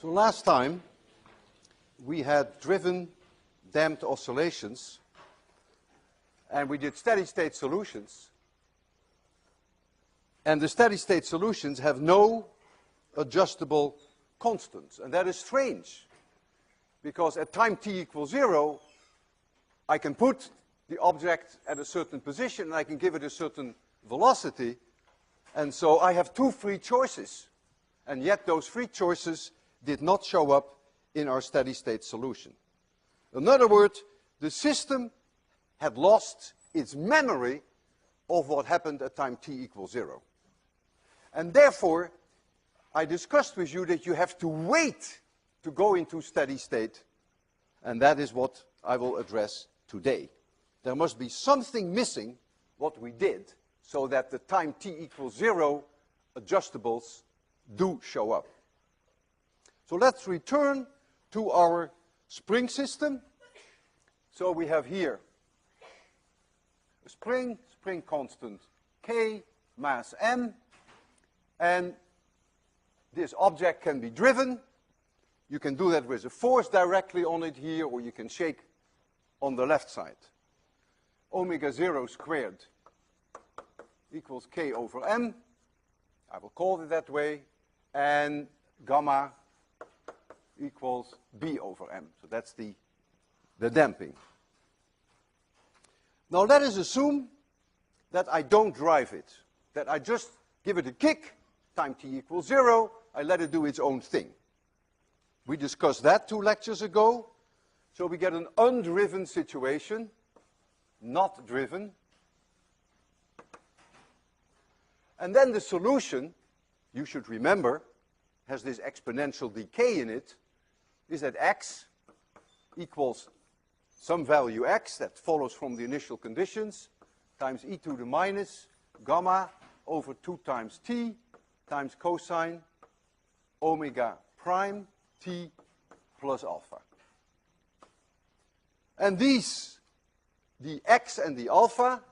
So last time we had driven damped oscillations and we did steady state solutions, and the steady state solutions have no adjustable constants, and that is strange because at time t equals 0 I can put the object at a certain position and I can give it a certain velocity, and so I have two free choices, and yet those free choices did not show up in our steady state solution. In other words, the system had lost its memory of what happened at time t equals 0. And therefore, I discussed with you that you have to wait to go into steady state, and that is what I will address today. There must be something missing what we did so that the time t equals 0 adjustables do show up. So let's return to our spring system. So we have here a spring constant K, mass M, and this object can be driven. You can do that with a force directly on it here, or you can shake on the left side. Omega 0 squared equals K over M. I will call it that way. And gamma equals B over M. So that's the damping. Now let us assume that I don't drive it, that I just give it a kick, time t equals 0, I let it do its own thing. We discussed that 2 lectures ago. So we get an undriven situation, not driven. And then the solution, you should remember, has this exponential decay in it, is that x equals some value x that follows from the initial conditions times e to the minus gamma over 2 times t times cosine omega prime t plus alpha. And these, the x and the alpha,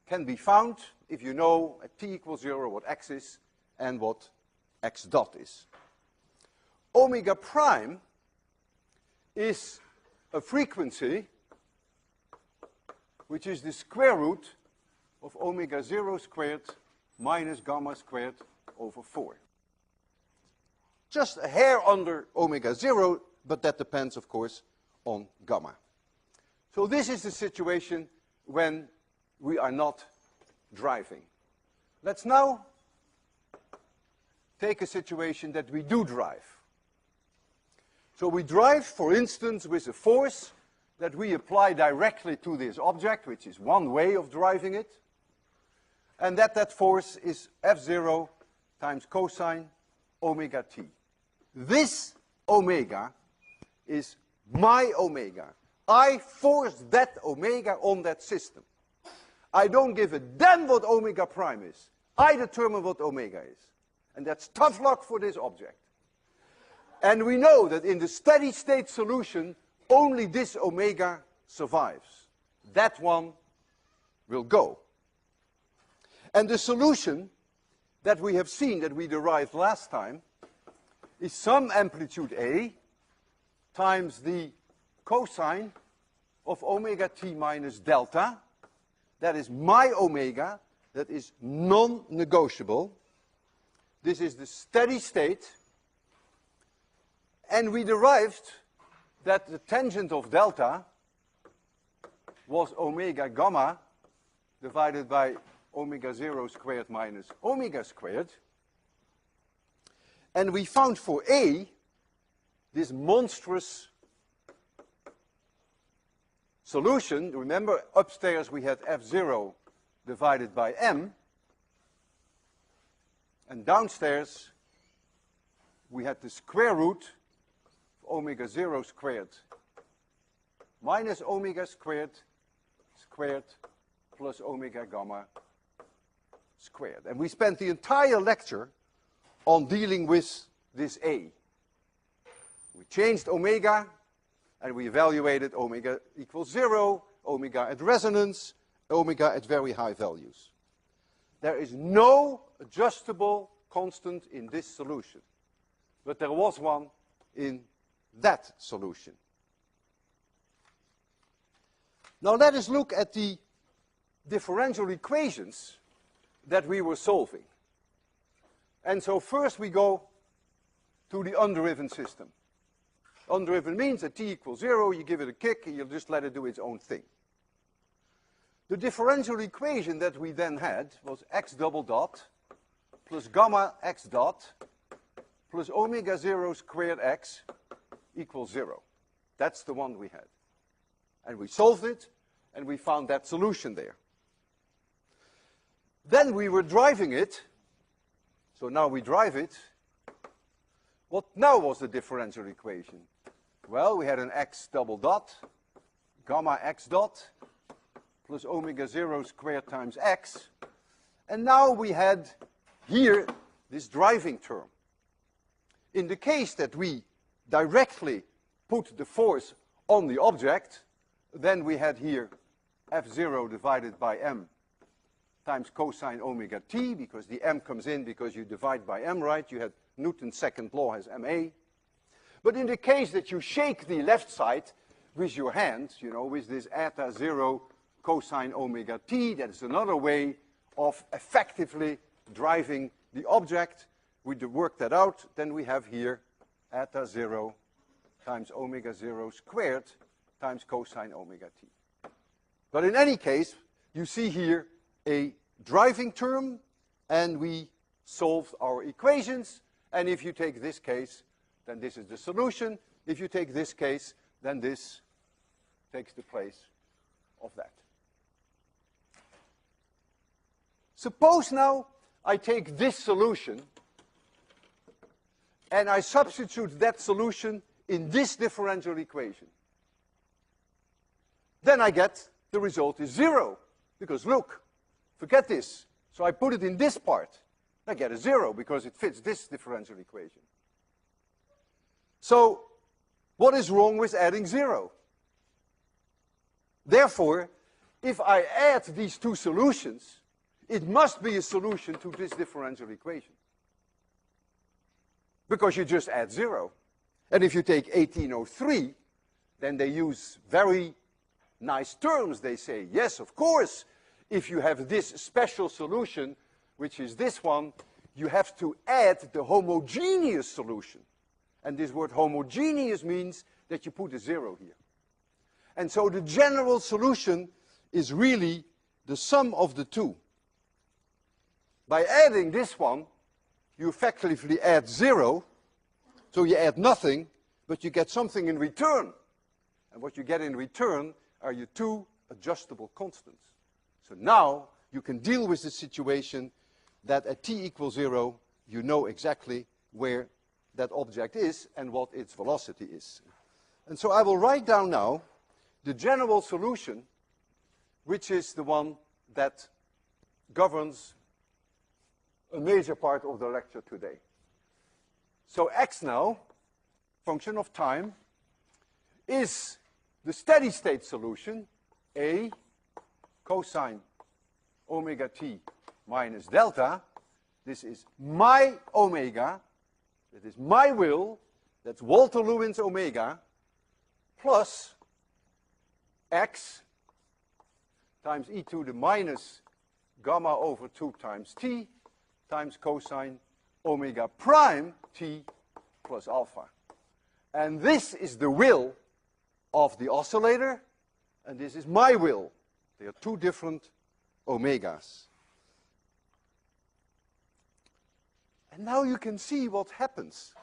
can be found if you know at t equals 0 what x is and what x dot is. Omega prime is a frequency which is the square root of omega 0 squared minus gamma squared over 4. Just a hair under omega 0, but that depends, of course, on gamma. So this is the situation when we are not driving. Let's now take a situation that we do drive. So we drive, for instance, with a force that we apply directly to this object, which is one way of driving it, and that force is F0 times cosine omega t. This omega is my omega. I force that omega on that system. I don't give a damn what omega prime is. I determine what omega is. And that's tough luck for this object. And we know that in the steady state solution, only this omega survives. That one will go. And the solution that we have seen, that we derived last time, is some amplitude A times the cosine of omega t minus delta. That is my omega. That is non-negotiable. This is the steady state. And we derived that the tangent of delta was omega gamma divided by omega 0 squared minus omega squared. And we found for A this monstrous solution. Remember, upstairs we had F0 divided by M, and downstairs we had the square root of omega 0 squared minus omega squared plus omega gamma squared. And we spent the entire lecture on dealing with this A. We changed omega, and we evaluated omega equals 0, omega at resonance, omega at very high values. There is no adjustable constant in this solution. but there was one in that solution. Now let us look at the differential equations that we were solving. And so first we go to the underiven system. Underiven means that t equals 0, you give it a kick, and you just let it do its own thing. The differential equation that we then had was x double dot plus gamma x dot plus omega 0 squared x equals 0. That's the one we had. And we solved it, and we found that solution there. Then we were driving it, so now we drive it. What now was the differential equation? Well, we had an x double dot, gamma x dot, plus omega 0 squared times x. And now we had here this driving term. In the case that we directly put the force on the object, then we had here F0 divided by m times cosine omega t, because the m comes in because you divide by m, right? You had Newton's second law has ma. But in the case that you shake the left side with your hand, you know, with this eta 0 cosine omega t, that's another way of effectively driving the object. We work that out, then we have here eta 0 times omega 0 squared times cosine omega t. But in any case, you see here a driving term, and we solved our equations. And if you take this case, then this is the solution. If you take this case, then this takes the place of that. Suppose now I take this solution and I substitute that solution in this differential equation. Then I get the result is 0, because look, forget this. So I put it in this part. I get a 0 because it fits this differential equation. So what is wrong with adding 0? Therefore, if I add these two solutions, it must be a solution to this differential equation, because you just add 0. And if you take 1803, then they use very nice terms. They say, yes, of course, if you have this special solution, which is this one, you have to add the homogeneous solution. And this word homogeneous means that you put a 0 here. And so the general solution is really the sum of the two. By adding this one, you effectively add 0, so you add nothing, but you get something in return. And what you get in return are your two adjustable constants. So now you can deal with the situation that at t equals 0, you know exactly where that object is and what its velocity is. And so I will write down now the general solution, which is the one that governs a major part of the lecture today. So x now, function of time, is the steady state solution, a cosine omega t minus delta. This is my omega, that is my will, that's Walter Lewin's omega, plus x times e to the minus gamma over 2 times t times cosine omega prime t plus alpha. And this is the will of the oscillator, and this is my will. They are two different omegas. And now you can see what happens.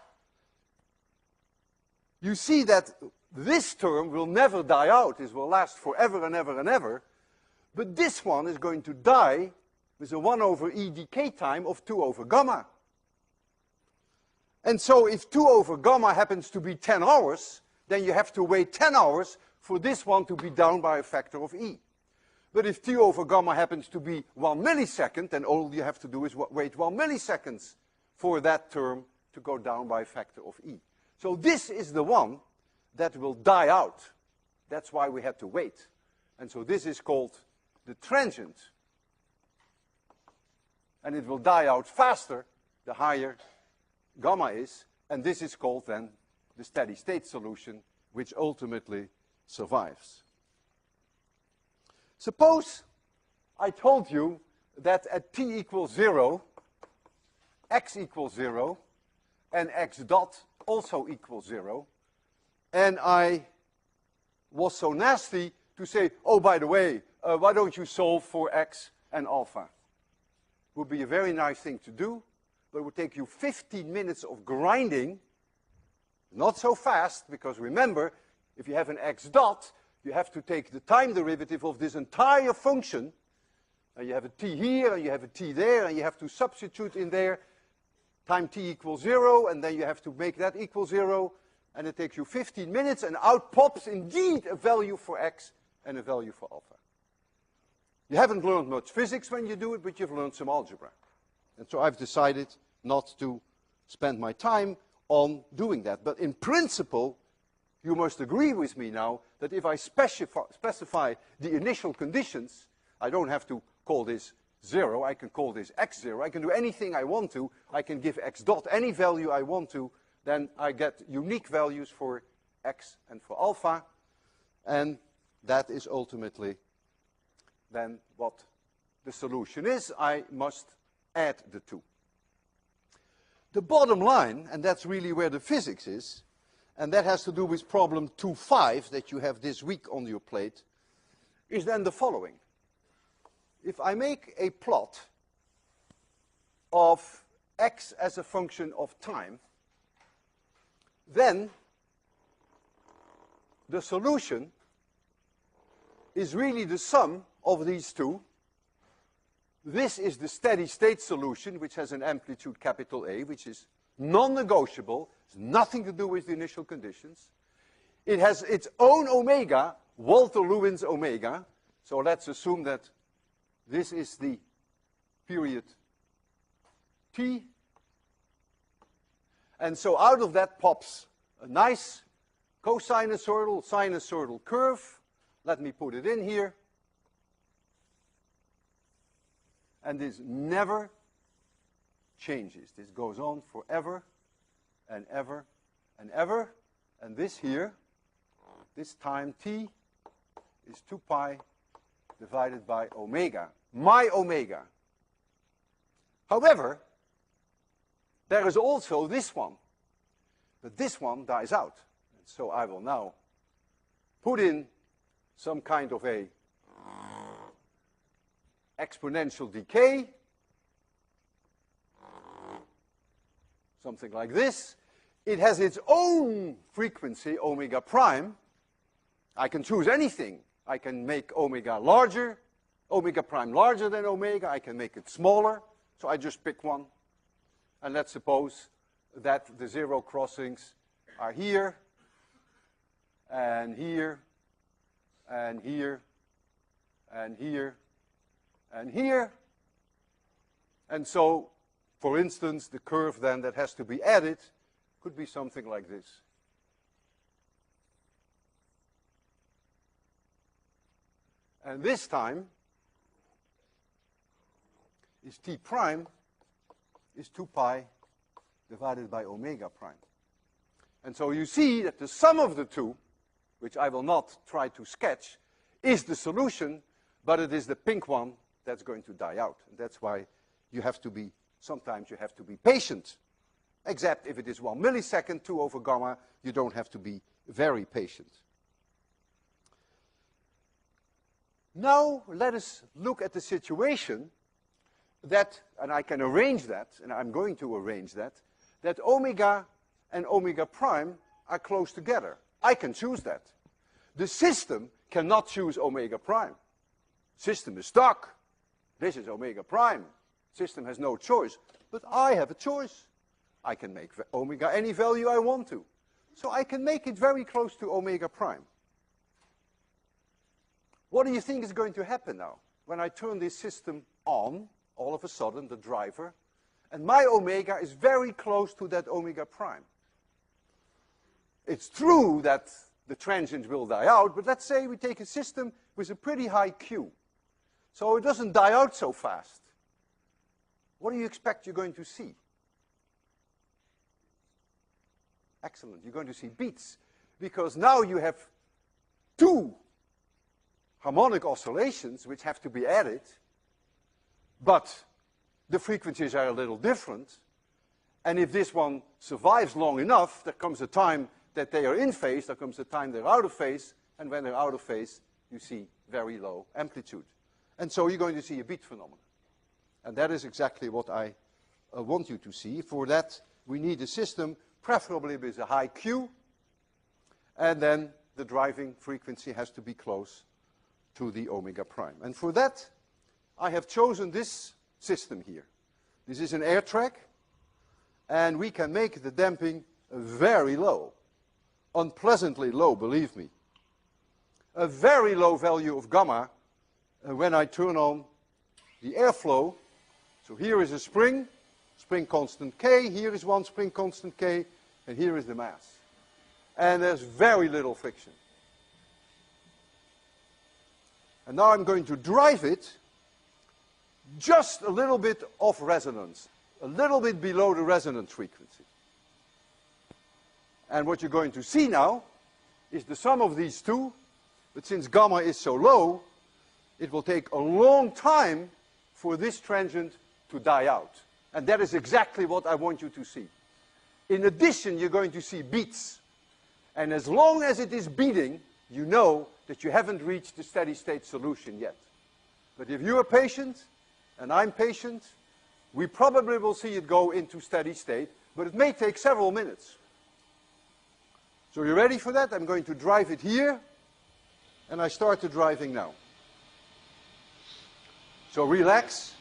You see that this term will never die out. This will last forever and ever and ever. But this one is going to die with a 1 over e decay time of 2 over gamma. And so if 2 over gamma happens to be 10 hours, then you have to wait 10 hours for this one to be down by a factor of e. But if 2 over gamma happens to be 1 millisecond, then all you have to do is wait 1 milliseconds for that term to go down by a factor of e. So this is the one that will die out. That's why we had to wait. And so this is called the transient. And it will die out faster the higher gamma is, And this is called then the steady state solution, which ultimately survives. Suppose I told you that at t equals 0, x equals 0, and x dot also equals 0, and I was so nasty to say, oh, by the way, why don't you solve for x and alpha? Would be a very nice thing to do, but it would take you 15 minutes of grinding, not so fast, because remember, if you have an x dot, you have to take the time derivative of this entire function, and you have a t here, and you have a t there, and you have to substitute in there time t equals 0, and then you have to make that equal 0, and it takes you 15 minutes, and out pops indeed a value for x and a value for alpha. You haven't learned much physics when you do it, but you've learned some algebra. And so I've decided not to spend my time on doing that. But in principle, you must agree with me now that if I specify the initial conditions, I don't have to call this 0, I can call this x0, I can do anything I want to, I can give x dot any value I want to, then I get unique values for x and for alpha, and that is ultimately then what the solution is. I must add the two. The bottom line, and that's really where the physics is, and that has to do with problem 2.5 that you have this week on your plate, is then the following. If I make a plot of x as a function of time, then the solution is really the sum of these two. This is the steady state solution, which has an amplitude capital A, which is non-negotiable. It's nothing to do with the initial conditions. It has its own omega, Walter Lewin's omega. So let's assume that this is the period t. And so out of that pops a nice sinusoidal curve. Let me put it in here. And this never changes. This goes on forever and ever and ever. And this here, this time t, is 2 pi divided by omega, my omega. However, there is also this one, but this one dies out. And so I will now put in some kind of a exponential decay, something like this. It has its own frequency, omega prime. I can choose anything. I can make omega larger, omega prime larger than omega. I can make it smaller. So I just pick one. And let's suppose that the zero crossings are here, and here, and here, and here, and here. And so, for instance, the curve then that has to be added could be something like this. And this time is t prime is 2 pi divided by omega prime. And so you see that the sum of the two, which I will not try to sketch, is the solution, but it is the pink one that's going to die out. And that's why you have to be, sometimes you have to be patient. Except if it is 1 millisecond, 2 over gamma, you don't have to be very patient. Now let us look at the situation that, and I can arrange that, and I'm going to arrange that omega and omega prime are close together. I can choose that. The system cannot choose omega prime. System is stuck. This is omega prime. System has no choice. But I have a choice. I can make omega any value I want to. So I can make it very close to omega prime. What do you think is going to happen now? When I turn this system on, all of a sudden, the driver, and my omega is very close to that omega prime. It's true that the transient will die out, but let's say we take a system with a pretty high Q. So it doesn't die out so fast. What do you expect you're going to see? Excellent. You're going to see beats. Because now you have two harmonic oscillations which have to be added, but the frequencies are a little different. And if this one survives long enough, there comes a time that they are in phase, there comes a time they're out of phase, and when they're out of phase, you see very low amplitude. And so you're going to see a beat phenomenon. And that is exactly what I want you to see. For that, we need a system, preferably with a high Q, and then the driving frequency has to be close to the omega prime. And for that, I have chosen this system here. This is an air track, and we can make the damping very low, unpleasantly low, believe me. A very low value of gamma when I turn on the airflow. So here is a spring constant K, here is one spring constant K, and here is the mass. And there's very little friction. And now I'm going to drive it just a little bit off resonance, a little bit below the resonance frequency. And what you're going to see now is the sum of these two, but since gamma is so low, it will take a long time for this transient to die out. And that is exactly what I want you to see. In addition, you're going to see beats. And as long as it is beating, you know that you haven't reached the steady state solution yet. But if you are patient, and I'm patient, we probably will see it go into steady state, but it may take several minutes. So you're ready for that? I'm going to drive it here, and I start the driving now. So relax,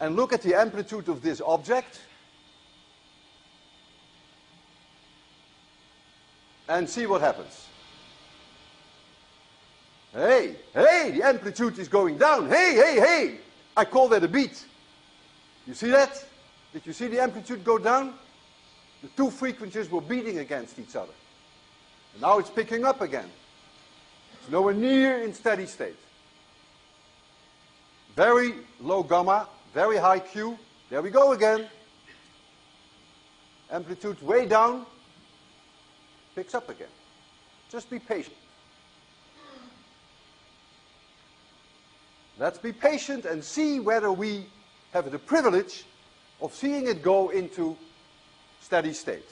and look at the amplitude of this object, and see what happens. Hey, hey, the amplitude is going down. Hey, hey, hey! I call that a beat. You see that? Did you see the amplitude go down? The two frequencies were beating against each other. And now it's picking up again. It's nowhere near in steady state. Very low gamma, very high Q. There we go again. Amplitude way down. Picks up again. Just be patient. Let's be patient and see whether we have the privilege of seeing it go into steady state.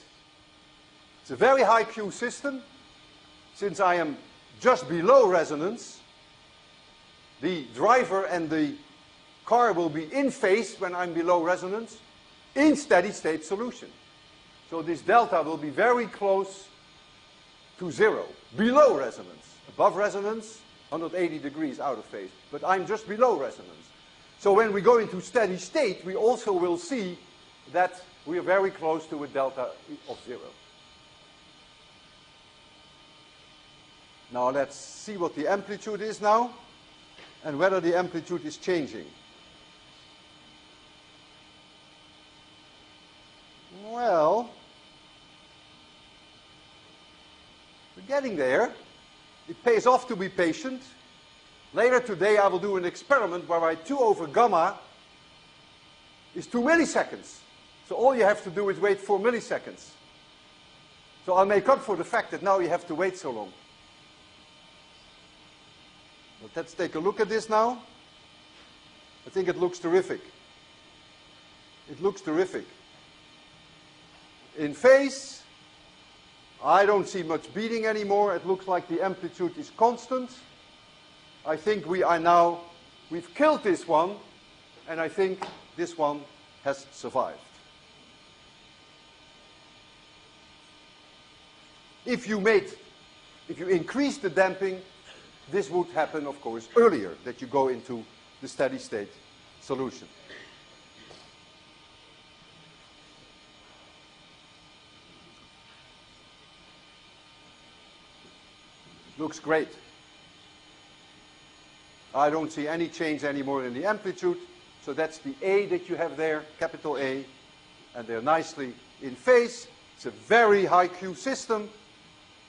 It's a very high Q system. Since I am just below resonance, the driver and the car will be in phase when I'm below resonance in steady state solution. So this delta will be very close to zero, below resonance. Above resonance, 180 degrees out of phase, but I'm just below resonance. So when we go into steady state, we also will see that we are very close to a delta of zero. Now let's see what the amplitude is now, and whether the amplitude is changing. Well, we're getting there. It pays off to be patient. Later today I will do an experiment whereby 2 over gamma is 2 milliseconds. So all you have to do is wait 4 milliseconds. So I'll make up for the fact that now you have to wait so long. But let's take a look at this now. I think it looks terrific. It looks terrific. In phase, I don't see much beating anymore. It looks like the amplitude is constant. I think we've killed this one, and I think this one has survived. If you increase the damping, this would happen, of course, earlier, that you go into the steady state solution. Looks great. I don't see any change anymore in the amplitude, so that's the A that you have there, capital A, and they're nicely in phase. It's a very high Q system,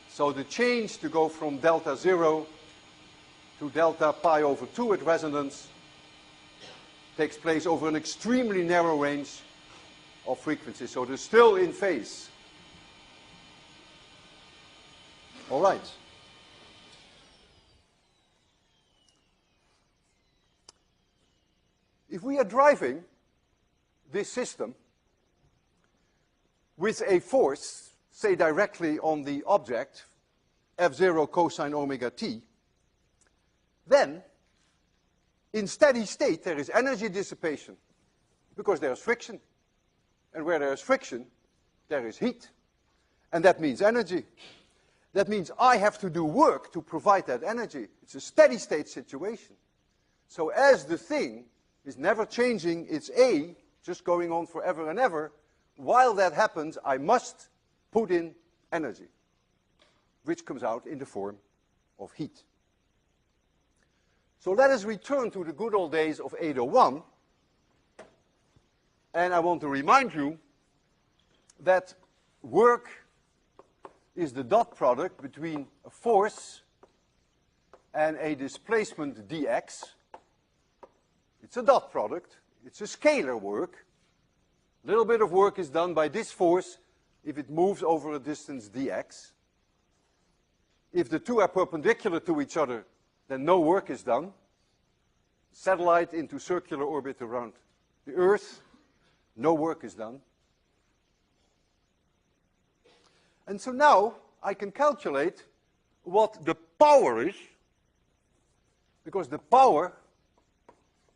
so the change to go from delta 0 to delta pi over 2 at resonance takes place over an extremely narrow range of frequencies, so they're still in phase. All right. If we are driving this system with a force, say directly on the object, F0 cosine omega t, then in steady state there is energy dissipation because there is friction. And where there is friction, there is heat. And that means energy. That means I have to do work to provide that energy. It's a steady state situation. So as the thing is never changing its A, just going on forever and ever, while that happens, I must put in energy, which comes out in the form of heat. So let us return to the good old days of 801. And I want to remind you that work is the dot product between a force and a displacement dx. It's a dot product. It's a scalar work. A little bit of work is done by this force if it moves over a distance dx. If the two are perpendicular to each other, then no work is done. Satellite into circular orbit around the Earth, no work is done. And so now I can calculate what the power is, because the power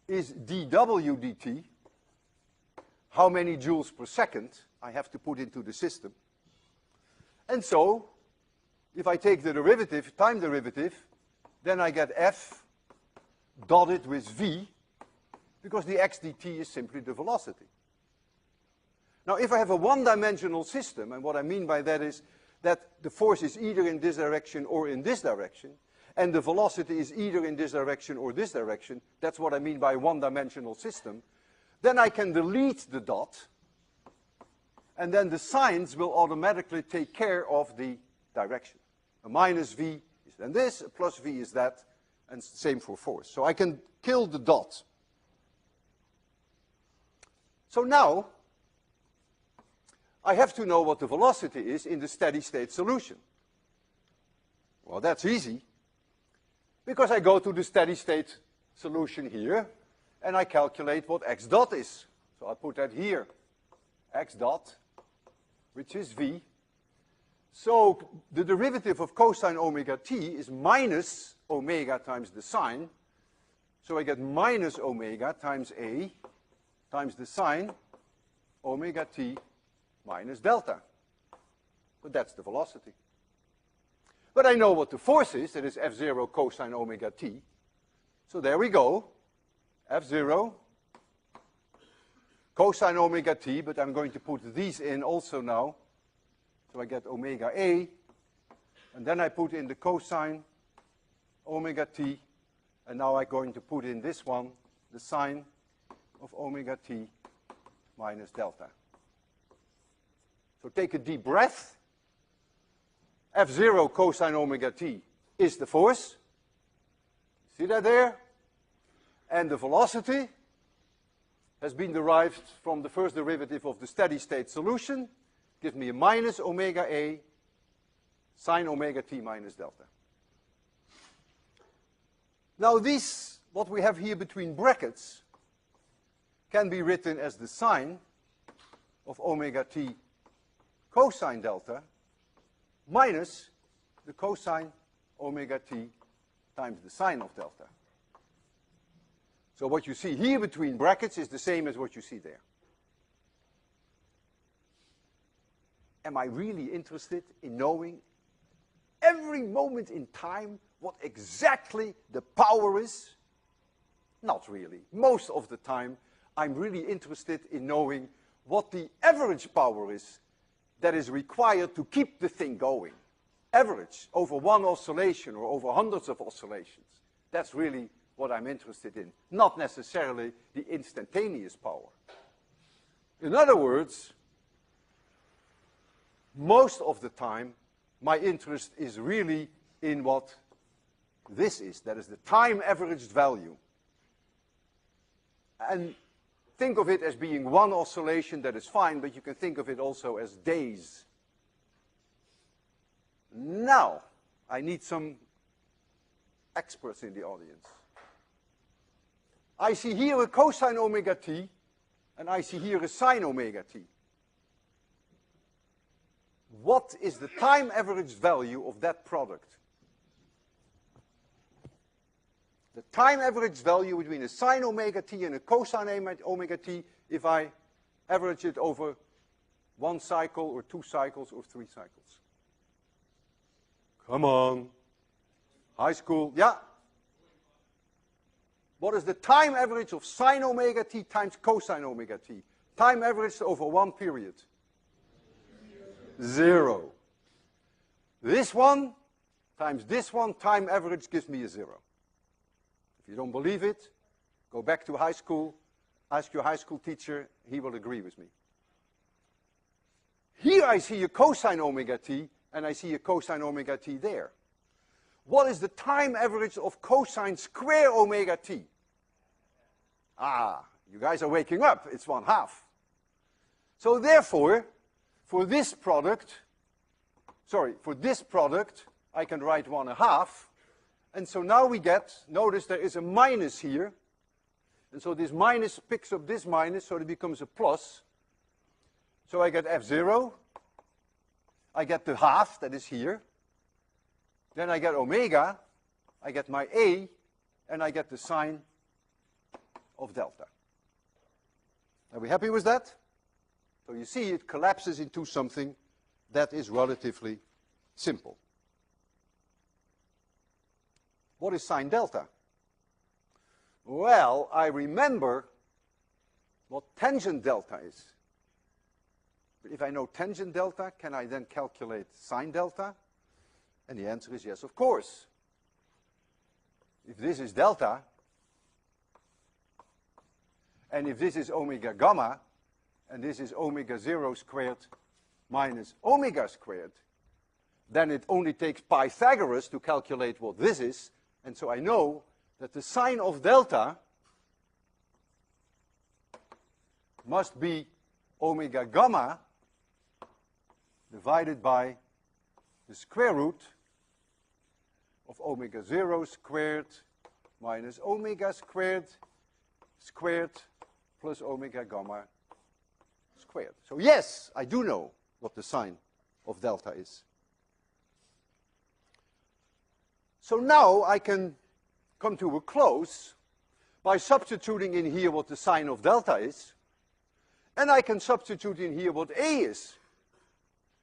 is dW dt, how many joules per second I have to put into the system. And so, if I take the derivative, time derivative, then I get F dotted with V, because the x dt is simply the velocity. Now, if I have a one-dimensional system, and what I mean by that is that the force is either in this direction or in this direction, and the velocity is either in this direction or this direction, that's what I mean by a one-dimensional system, then I can delete the dot, and then the signs will automatically take care of the direction. A minus V is then this, a plus V is that, and same for force. So I can kill the dot. So now, I have to know what the velocity is in the steady state solution. Well, that's easy, because I go to the steady state solution here, and I calculate what x dot is. So I put that here, x dot, which is V. So the derivative of cosine omega t is minus omega times the sine. So I get minus omega times A times the sine omega t minus delta. But that's the velocity. But I know what the force is, that is F0 cosine omega t. So there we go, F0 cosine omega t, but I'm going to put these in also now. So I get omega A, and then I put in the cosine omega t, and now I'm going to put in this one, the sine of omega t minus delta. So take a deep breath. F0 cosine omega t is the force. See that there? And the velocity has been derived from the first derivative of the steady state solution. Gives me a minus omega A sine omega t minus delta. Now this, what we have here between brackets, can be written as the sine of omega t cosine delta minus the cosine omega t times the sine of delta. So what you see here between brackets is the same as what you see there. Am I really interested in knowing every moment in time what exactly the power is? Not really. Most of the time, I'm really interested in knowing what the average power is that is required to keep the thing going. Average, over one oscillation or over hundreds of oscillations. That's really what I'm interested in, not necessarily the instantaneous power. In other words, most of the time, my interest is really in what this is. That is the time averaged value. And think of it as being one oscillation, that is fine, but you can think of it also as days. Now, I need some experts in the audience. I see here a cosine omega t, and I see here a sine omega t. What is the time average value of that product? The time average value between a sine omega t and a cosine omega t if I average it over 1 cycle or 2 cycles or 3 cycles. Come on. High school, yeah. What is the time average of sine omega t times cosine omega t? Time averaged over 1 period. 0. This one times this one, time average gives me a 0. If you don't believe it, go back to high school, ask your high school teacher, he will agree with me. Here I see a cosine omega t, and I see a cosine omega t there. What is the time average of cosine square omega t? Ah, you guys are waking up, it's 1/2. So therefore, for this product, I can write 1/2. And so now we get, notice there is a minus here. And so this minus picks up this minus, so it becomes a plus. So I get F0. I get the 1/2 that is here. Then I get omega. I get my A. And I get the sine of delta. Are we happy with that? So you see it collapses into something that is relatively simple. What is sine delta? Well, I remember what tangent delta is. But if I know tangent delta, can I then calculate sine delta? And the answer is yes, of course. If this is delta, and if this is omega gamma, and this is omega 0 squared minus omega squared, then it only takes Pythagoras to calculate what this is. And so I know that the sine of delta must be omega gamma divided by the square root of omega 0 squared minus omega squared plus omega gamma squared. So yes, I do know what the sine of delta is. So now I can come to a close by substituting in here what the sine of delta is, and I can substitute in here what A is.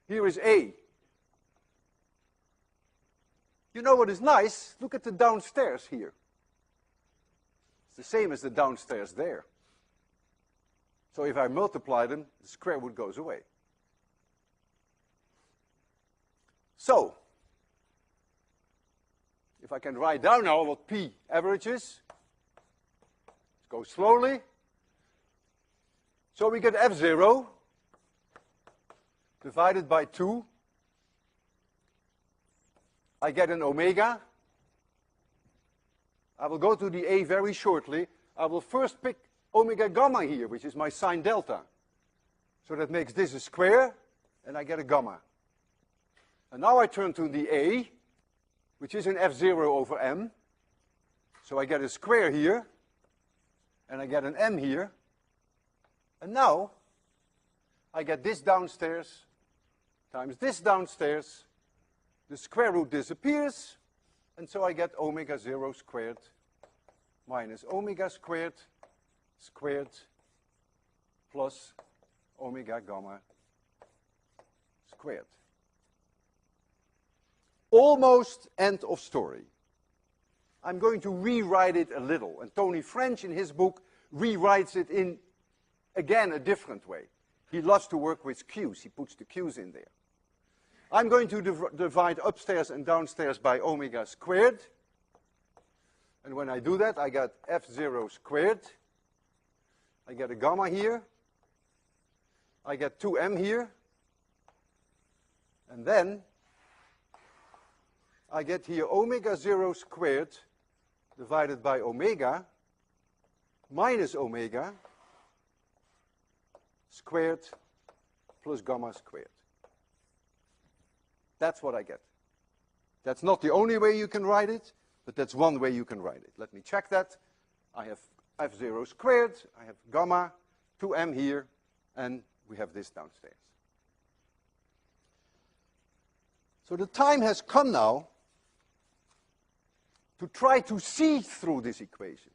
Here is A. You know what is nice? Look at the downstairs here. It's the same as the downstairs there. So if I multiply them, the square root goes away. So, if I can write down now what P average is, let's go slowly. So we get F0 divided by 2. I get an omega. I will go to the A very shortly. I will first pick omega gamma here, which is my sine delta. So that makes this a square, and I get a gamma. And now I turn to the A, which is an F0 over M. So I get a square here, and I get an M here. And now I get this downstairs times this downstairs. The square root disappears, and so I get omega 0 squared minus omega squared plus omega gamma squared. Almost end of story. I'm going to rewrite it a little, and Tony French in his book rewrites it in, again, a different way. He loves to work with q's. He puts the q's in there. I'm going to divide upstairs and downstairs by omega squared. And when I do that, I get F0 squared. I get a gamma here. I get 2m here. And then I get here omega 0 squared divided by omega minus omega squared plus gamma squared. That's what I get. That's not the only way you can write it, but that's one way you can write it. Let me check that. I have f0 squared, I have gamma, 2m here, and we have this downstairs. So the time has come now to try to see through this equation.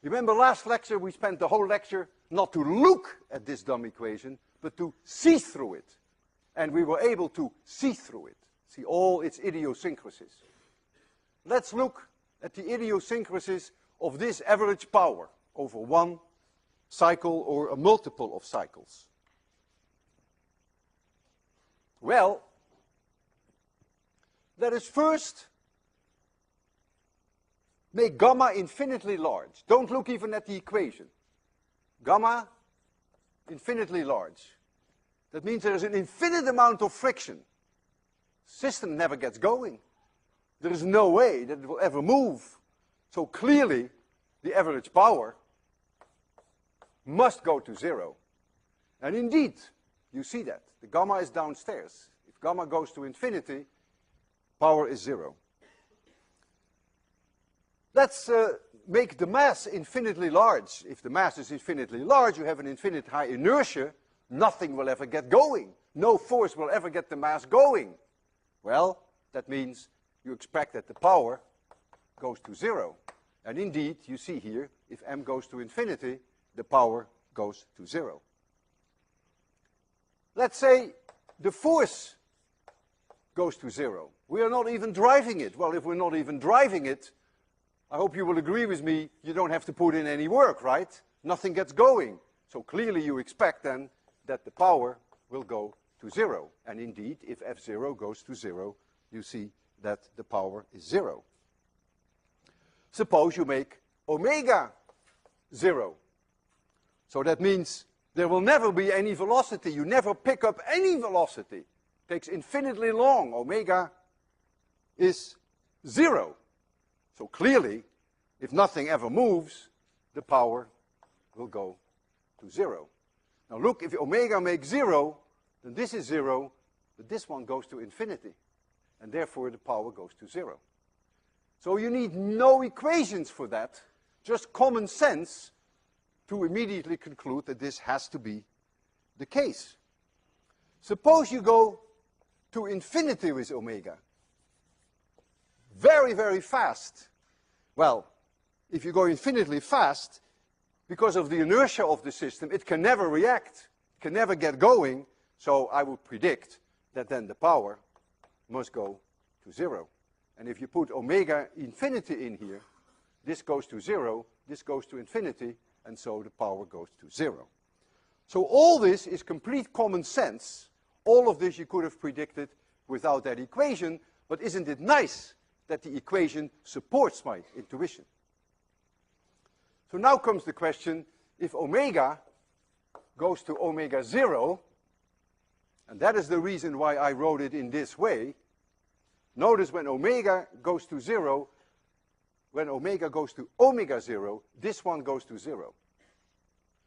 Remember last lecture we spent the whole lecture not to look at this dumb equation, but to see through it. And we were able to see through it, see all its idiosyncrasies. Let's look at the idiosyncrasies of this average power over one cycle or a multiple of cycles. Well, let us first make gamma infinitely large. Don't look even at the equation. Gamma infinitely large. That means there is an infinite amount of friction. System never gets going. There is no way that it will ever move. So clearly, the average power must go to 0. And indeed, you see that. The gamma is downstairs. If gamma goes to infinity, power is 0. Let's make the mass infinitely large. If the mass is infinitely large, you have an infinite high inertia, nothing will ever get going. No force will ever get the mass going. Well, that means you expect that the power goes to 0. And indeed, you see here, if m goes to infinity, the power goes to 0. Let's say the force goes to 0. We are not even driving it. Well, if we're not even driving it, I hope you will agree with me, you don't have to put in any work, right? Nothing gets going. So clearly you expect then that the power will go to 0. And indeed, if f0 goes to 0, you see that the power is 0. Suppose you make omega 0. So that means there will never be any velocity. You never pick up any velocity. It takes infinitely long. Omega is 0. So clearly, if nothing ever moves, the power will go to 0. Now look, if omega makes 0, then this is 0, but this one goes to infinity. And therefore, the power goes to 0. So you need no equations for that, just common sense to immediately conclude that this has to be the case. Suppose you go to infinity with omega. Very, very fast. Well, if you go infinitely fast, because of the inertia of the system, it can never react, can never get going, so I would predict that then the power must go to 0. And if you put omega infinity in here, this goes to 0, this goes to infinity, and so the power goes to 0. So all this is complete common sense. All of this you could have predicted without that equation, but isn't it nice that the equation supports my intuition? So now comes the question, if omega goes to omega 0, and that is the reason why I wrote it in this way. Notice when omega goes to 0, when omega goes to omega 0, this one goes to 0.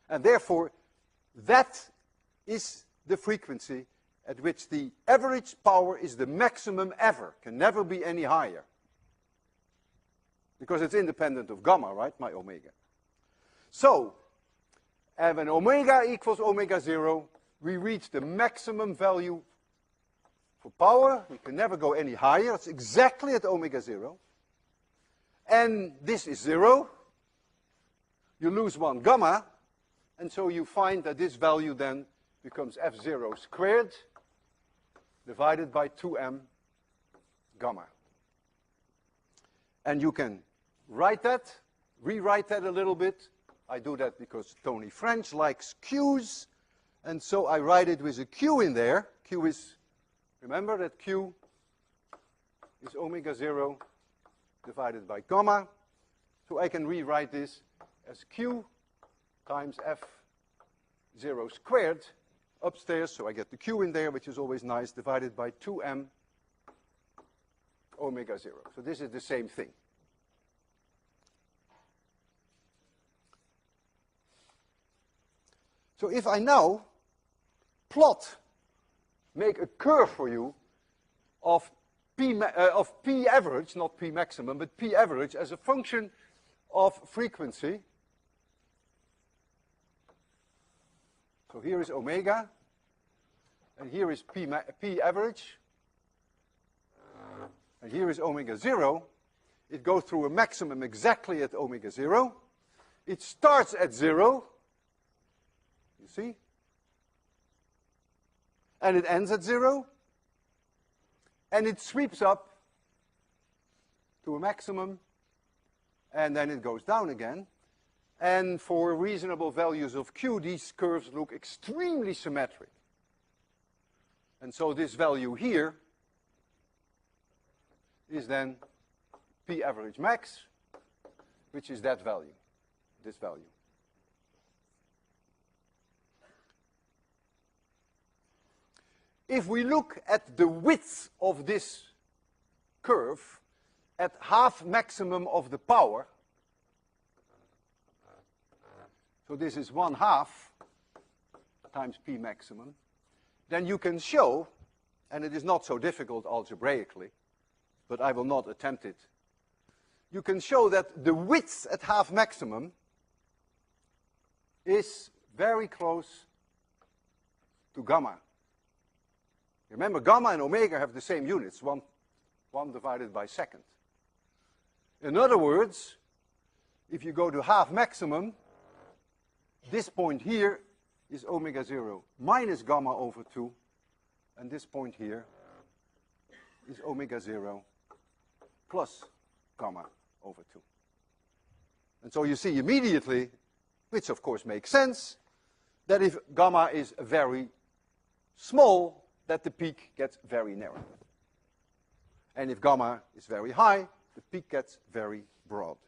And therefore, that is the frequency at which the average power is the maximum ever, can never be any higher. Because it's independent of gamma, right, my omega. So, and when omega equals omega 0, we reach the maximum value for power. We can never go any higher. It's exactly at omega 0. And this is 0. You lose one gamma. And so you find that this value then becomes f0 squared divided by 2m gamma. And you can write that, rewrite that a little bit. I do that because Tony French likes Q's. And so I write it with a Q in there. Q is, remember that Q is omega 0 divided by gamma. So I can rewrite this as Q times f0 squared upstairs. So I get the Q in there, which is always nice, divided by 2m omega 0. So this is the same thing. So if I now plot, make a curve for you of P average, not P maximum, but P average as a function of frequency. So here is omega, and here is P average, and here is omega 0. It goes through a maximum exactly at omega 0. It starts at 0, you see, and it ends at 0, and it sweeps up to a maximum, and then it goes down again. And for reasonable values of Q, these curves look extremely symmetric. And so this value here is then P average max, which is that value, this value. If we look at the width of this curve at half maximum of the power, so this is 1/2 times P maximum, then you can show, and it is not so difficult algebraically, but I will not attempt it. You can show that the width at half maximum is very close to gamma. Remember, gamma and omega have the same units, 1 divided by second. In other words, if you go to half maximum, this point here is omega 0 minus gamma over 2, and this point here is omega 0 plus gamma over 2. And so you see immediately, which of course makes sense, that if gamma is very small, that the peak gets very narrow. And if gamma is very high, the peak gets very broad.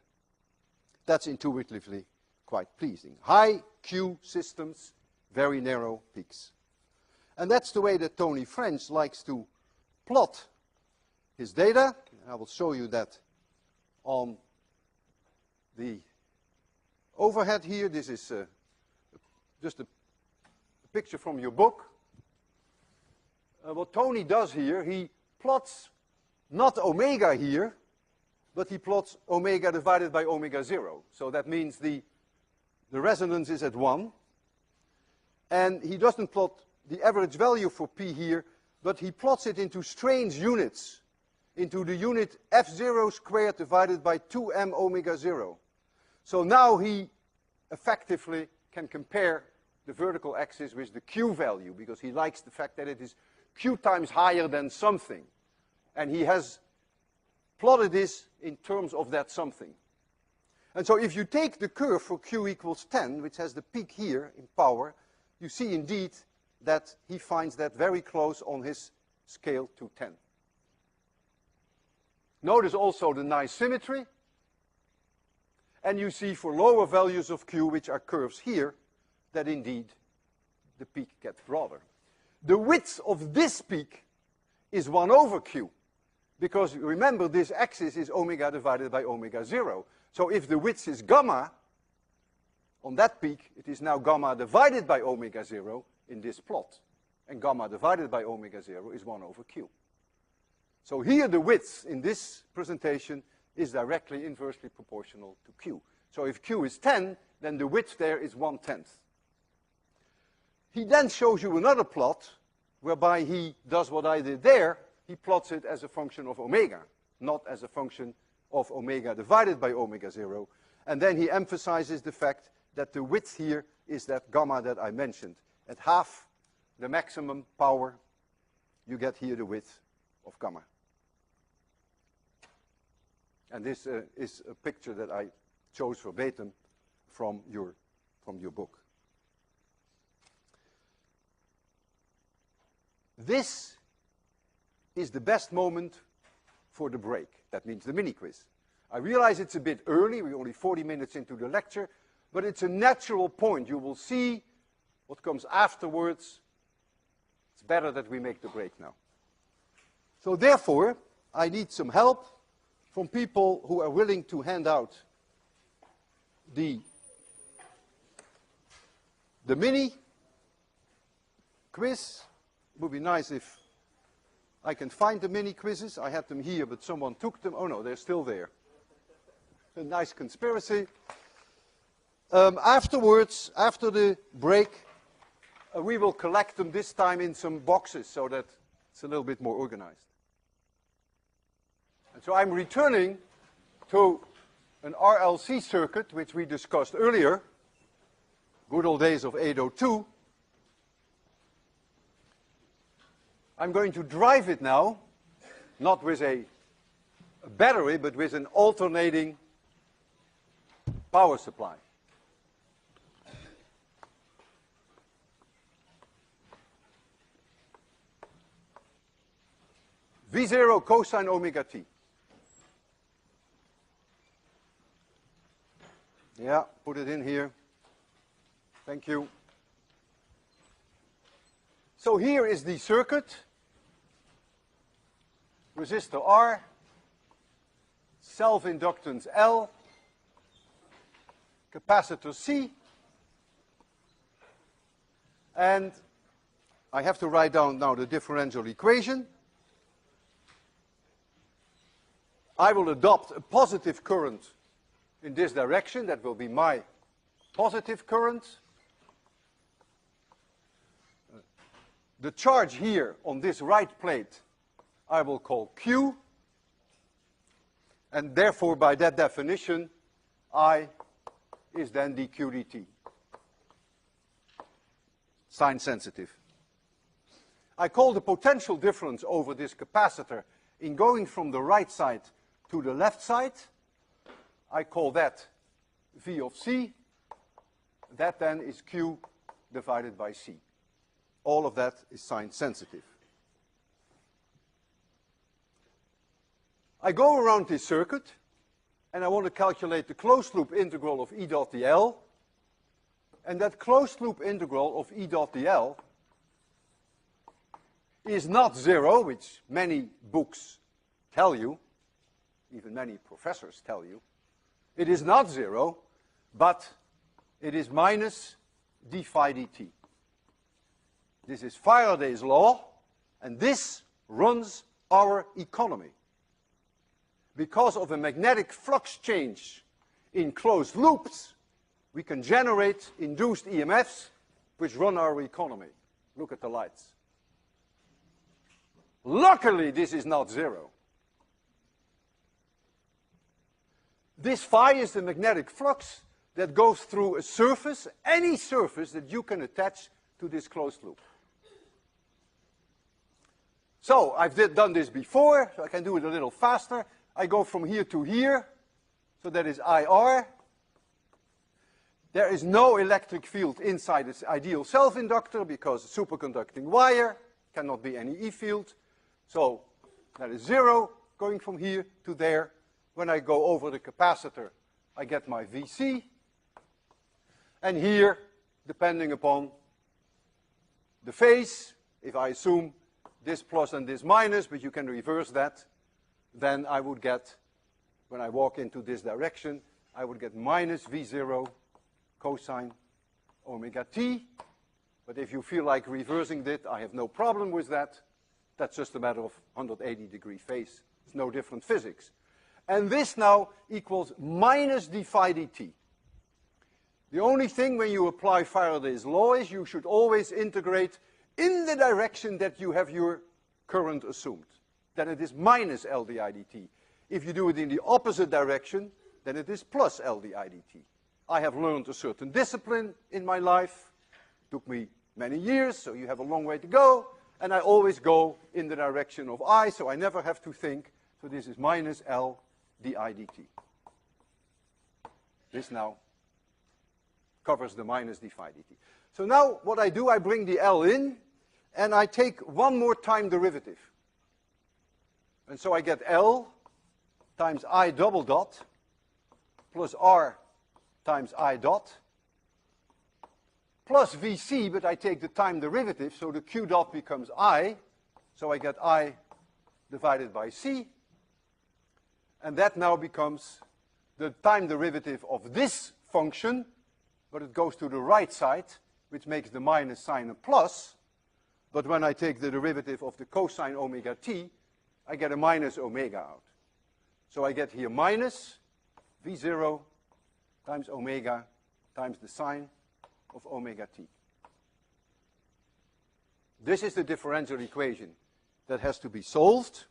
That's intuitively quite pleasing. High Q systems, very narrow peaks. And that's the way that Tony French likes to plot his data. I will show you that on the overhead here. This is just a picture from your book. What Tony does here, he plots not omega here, but he plots omega divided by omega 0. So that means the resonance is at 1. And he doesn't plot the average value for P here, but he plots it into strange units, into the unit F0 squared divided by 2m omega 0. So now he effectively can compare the vertical axis with the Q value, because he likes the fact that it is Q times higher than something. And he has plotted this in terms of that something. And so if you take the curve for Q equals 10, which has the peak here in power, you see indeed that he finds that very close on his scale to 10. Notice also the nice symmetry. And you see for lower values of Q, which are curves here, that indeed the peak gets broader. The width of this peak is 1 over Q. Because remember, this axis is omega divided by omega 0. So if the width is gamma, on that peak, it is now gamma divided by omega 0 in this plot. And gamma divided by omega 0 is 1 over Q. So here the width in this presentation is directly inversely proportional to Q. So if Q is 10, then the width there is 1/10. He then shows you another plot whereby he does what I did there. He plots it as a function of omega, not as a function of omega divided by omega 0. And then he emphasizes the fact that the width here is that gamma that I mentioned. At half the maximum power, you get here the width of gamma. And this is a picture that I chose verbatim from your book. This is the best moment for the break. That means the mini quiz. I realize it's a bit early, we're only 40 minutes into the lecture, but it's a natural point. You will see what comes afterwards. It's better that we make the break now. So therefore, I need some help from people who are willing to hand out the mini quiz. It would be nice if I can find the mini quizzes. I had them here, but someone took them. Oh no, they're still there. A nice conspiracy. Afterwards, after the break, we will collect them this time in some boxes so that it's a little bit more organized. And so I'm returning to an RLC circuit, which we discussed earlier, good old days of 802. I'm going to drive it now, not with a battery, but with an alternating power supply. V0 cosine omega t. Yeah, put it in here. Thank you. So here is the circuit. Resistor R, self-inductance L, capacitor C, and I have to write down now the differential equation. I will adopt a positive current in this direction. That will be my positive current. The charge here on this right plate I will call Q, and therefore by that definition I is then dq dt, sign sensitive. I call the potential difference over this capacitor in going from the right side to the left side, I call that V of C. That then is Q divided by C. All of that is sign sensitive. I go around this circuit and I want to calculate the closed loop integral of E dot dl, and that closed loop integral of E dot dl is not zero, which many books tell you, even many professors tell you. It is not zero, but it is minus d phi dt. This is Faraday's law, and this runs our economy. Because of a magnetic flux change in closed loops, we can generate induced EMFs which run our economy. Look at the lights. Luckily, this is not zero. This phi is the magnetic flux that goes through a surface, any surface that you can attach to this closed loop. So I've done this before, so I can do it a little faster. I go from here to here, so that is IR. There is no electric field inside this ideal self-inductor because a superconducting wire cannot be any E field. So that is zero going from here to there. When I go over the capacitor, I get my VC. And here, depending upon the phase, if I assume this plus and this minus, but you can reverse that, then I would get, when I walk into this direction, I would get minus V0 cosine omega t. But if you feel like reversing it, I have no problem with that. That's just a matter of 180-degree phase. It's no different physics. And this now equals minus d phi dt. The only thing when you apply Faraday's law is you should always integrate in the direction that you have your current assumed. Then it is minus L di dt. If you do it in the opposite direction, then it is plus L di dt. I have learned a certain discipline in my life. It took me many years, so you have a long way to go. And I always go in the direction of I, so I never have to think. So this is minus L di dt. This now covers the minus d phi dt. So now what I do, I bring the L in, and I take one more time derivative. And so I get L times I double dot plus R times I dot plus Vc, but I take the time derivative, so the Q dot becomes I, so I get I divided by C, and that now becomes the time derivative of this function, but it goes to the right side, which makes the minus sign a plus, But when I take the derivative of the cosine omega t, I get a minus omega out. So I get here minus V0 times omega times the sine of omega t. This is the differential equation that has to be solved.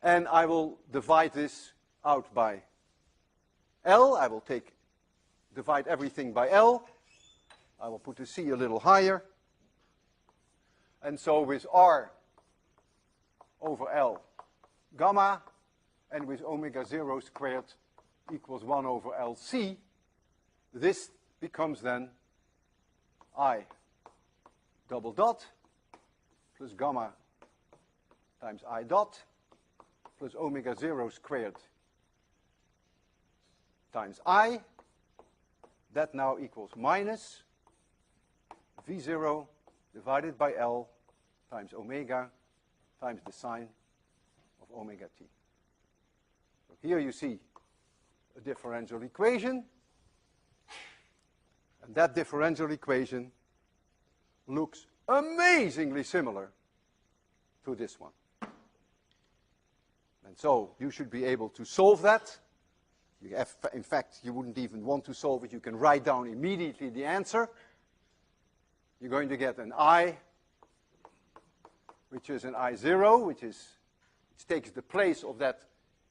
And I will divide this out by L. I will divide everything by L. I will put the C a little higher. And so with R over L gamma, and with omega 0 squared equals 1 over LC, this becomes then I double dot plus gamma times I dot plus omega 0 squared times I. That now equals minus V0 divided by L times omega times the sine of omega t. So here you see a differential equation. And that differential equation looks amazingly similar to this one. And so you should be able to solve that. In fact, you wouldn't even want to solve it. You can write down immediately the answer. You're going to get an I, which is an I0, which takes the place of that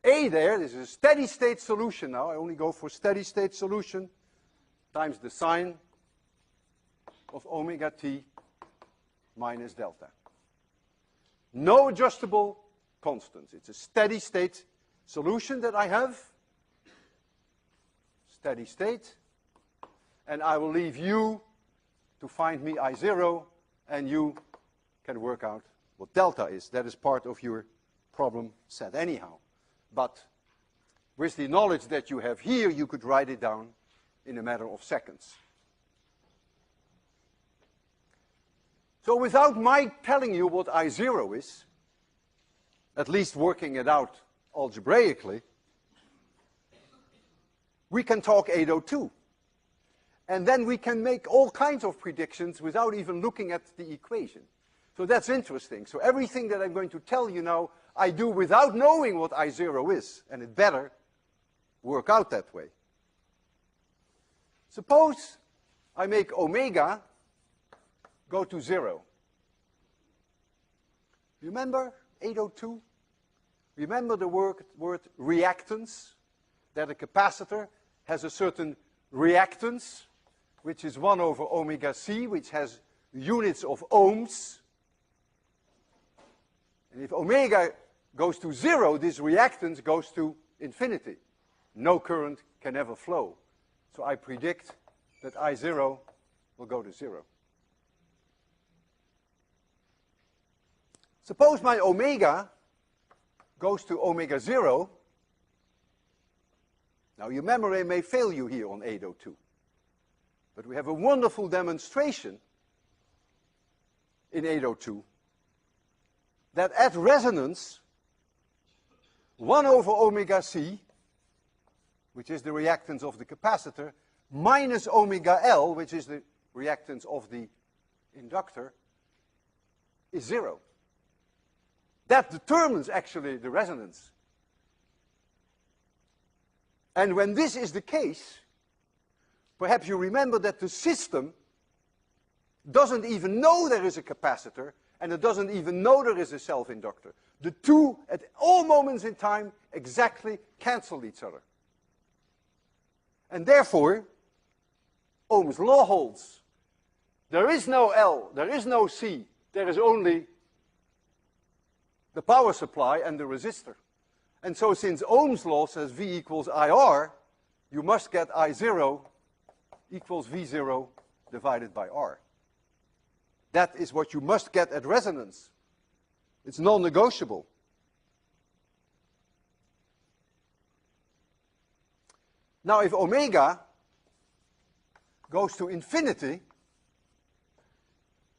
A there. This is a steady state solution now. I only go for steady state solution times the sine of omega t minus delta. No adjustable constants. It's a steady state solution that I have. Steady state. And I will leave you to find me I0, and you can work out what delta is. That is part of your problem set anyhow. But with the knowledge that you have here, you could write it down in a matter of seconds. So without my telling you what I0 is, at least working it out algebraically, we can talk 802. And then we can make all kinds of predictions without even looking at the equation. So that's interesting. So everything that I'm going to tell you now, I do without knowing what I0 is. And it better work out that way. Suppose I make omega go to 0. Remember 802? Remember the word reactance? That a capacitor has a certain reactance, which is 1 over omega c, which has units of ohms. And if omega goes to 0, this reactance goes to infinity. No current can ever flow. So I predict that I0 will go to 0. Suppose my omega goes to omega 0. Now your memory may fail you here on 802. But we have a wonderful demonstration in 802 that at resonance, 1 over omega c, which is the reactance of the capacitor, minus omega L, which is the reactance of the inductor, is 0. That determines actually the resonance. And when this is the case, perhaps you remember that the system doesn't even know there is a capacitor, and it doesn't even know there is a self-inductor. The two, at all moments in time, exactly cancel each other. And therefore, Ohm's law holds. There is no L, there is no C, there is only the power supply and the resistor. And so since Ohm's law says V equals IR, you must get I0 equals V0 divided by R. That is what you must get at resonance. It's non-negotiable. Now if omega goes to infinity,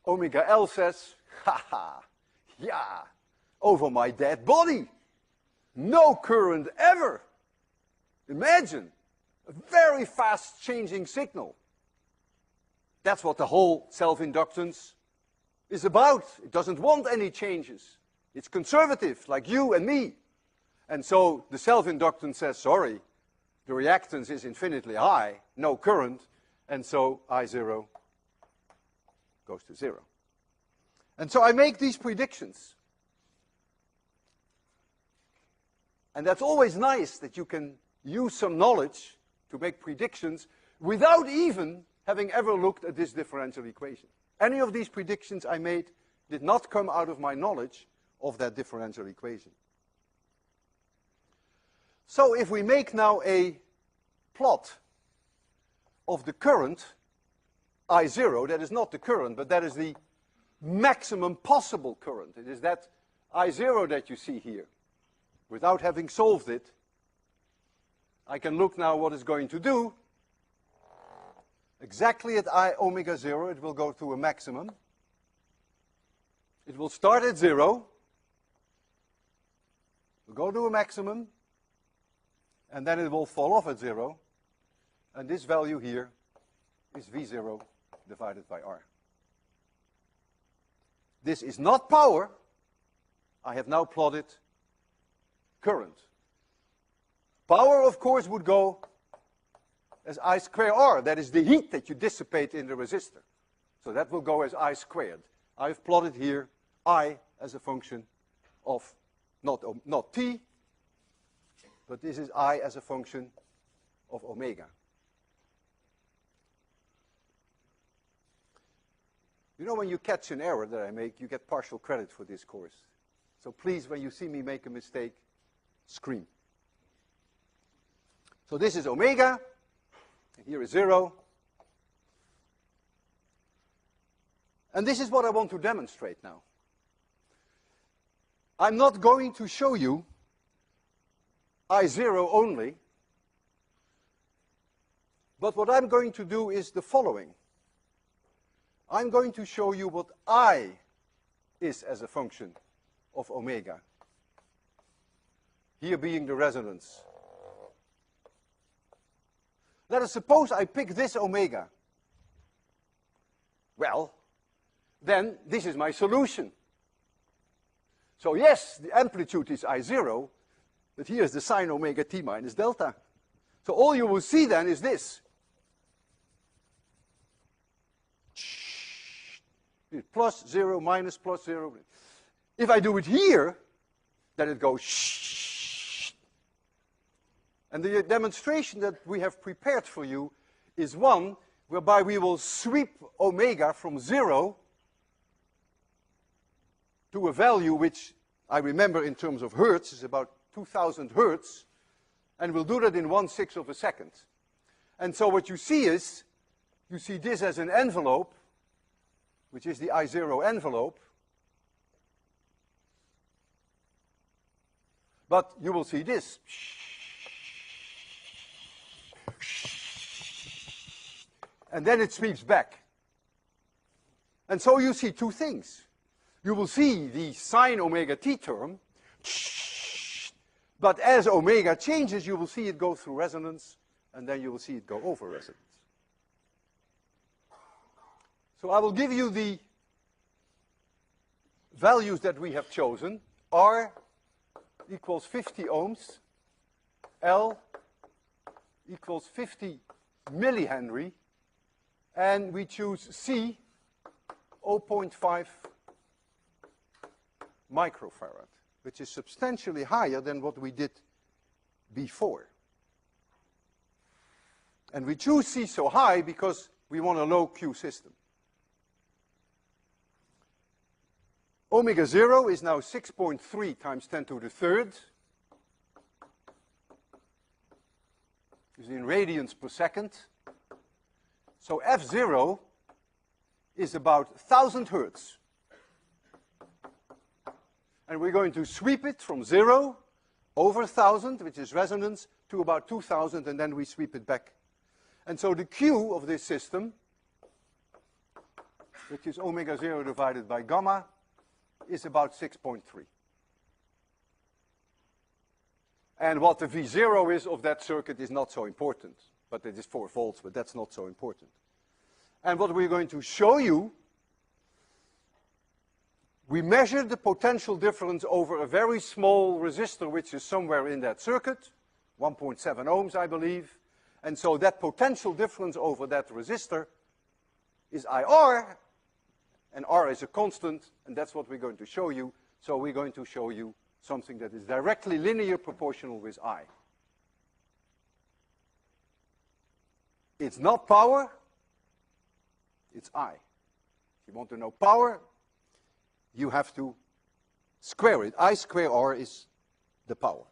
omega L says, ha ha, yeah, over my dead body. No current ever. Imagine a very fast changing signal. That's what the whole self-inductance is about. It doesn't want any changes. It's conservative, like you and me. And so the self-inductance says, sorry, the reactance is infinitely high, no current, and so I0 goes to 0. And so I make these predictions. And that's always nice that you can use some knowledge to make predictions without even having ever looked at this differential equation. Any of these predictions I made did not come out of my knowledge of that differential equation. So if we make now a plot of the current, I0, that is not the current, but that is the maximum possible current. It is that I0 that you see here. Without having solved it, I can look now what it's going to do. Exactly at I omega 0, it will go to a maximum. It will start at 0, will go to a maximum, and then it will fall off at 0. And this value here is V0 divided by R. This is not power. I have now plotted current. Power, of course, would go as I square R. That is the heat that you dissipate in the resistor. So that will go as I squared. I've plotted here I as a function of not T, but this is I as a function of omega. You know, when you catch an error that I make, you get partial credit for this course. So please, when you see me make a mistake, scream. So this is omega, and here is 0. And this is what I want to demonstrate now. I'm not going to show you I0 only, but what I'm going to do is the following. I'm going to show you what I is as a function of omega. Here being the resonance. Let us suppose I pick this omega. Well, then this is my solution. So yes, the amplitude is I0, but here's the sine omega t minus delta. So all you will see then is this. Plus 0, minus plus 0. If I do it here, then it goes shh. And the demonstration that we have prepared for you is one whereby we will sweep omega from 0 to a value which I remember in terms of hertz is about 2000 hertz, and we'll do that in 1/6 of a second. And so what you see is, you see this as an envelope, which is the I0 envelope. But you will see this. And then it sweeps back. And so you see two things. You will see the sine omega t term, but as omega changes, you will see it go through resonance, and then you will see it go over resonance. So I will give you the values that we have chosen. R equals 50 ohms. L equals 50 millihenry. And we choose C, 0.5 microfarad, which is substantially higher than what we did before. And we choose C so high because we want a low Q system. Omega 0 is now 6.3 times 10 to the third. It's in radians per second. So F0 is about 1000 hertz. And we're going to sweep it from 0 over 1000, which is resonance, to about 2000, and then we sweep it back. And so the Q of this system, which is omega 0 divided by gamma, is about 6.3. And what the V0 is of that circuit is not so important. But it is 4 volts, but that's not so important. And what we're going to show you We measured the potential difference over a very small resistor, which is somewhere in that circuit, 1.7 ohms, I believe. And so that potential difference over that resistor is IR, and R is a constant, and that's what we're going to show you. So we're going to show you something that is directly linear proportional with I. It's not power, it's I. If you want to know power, you have to square it. I square R is the power.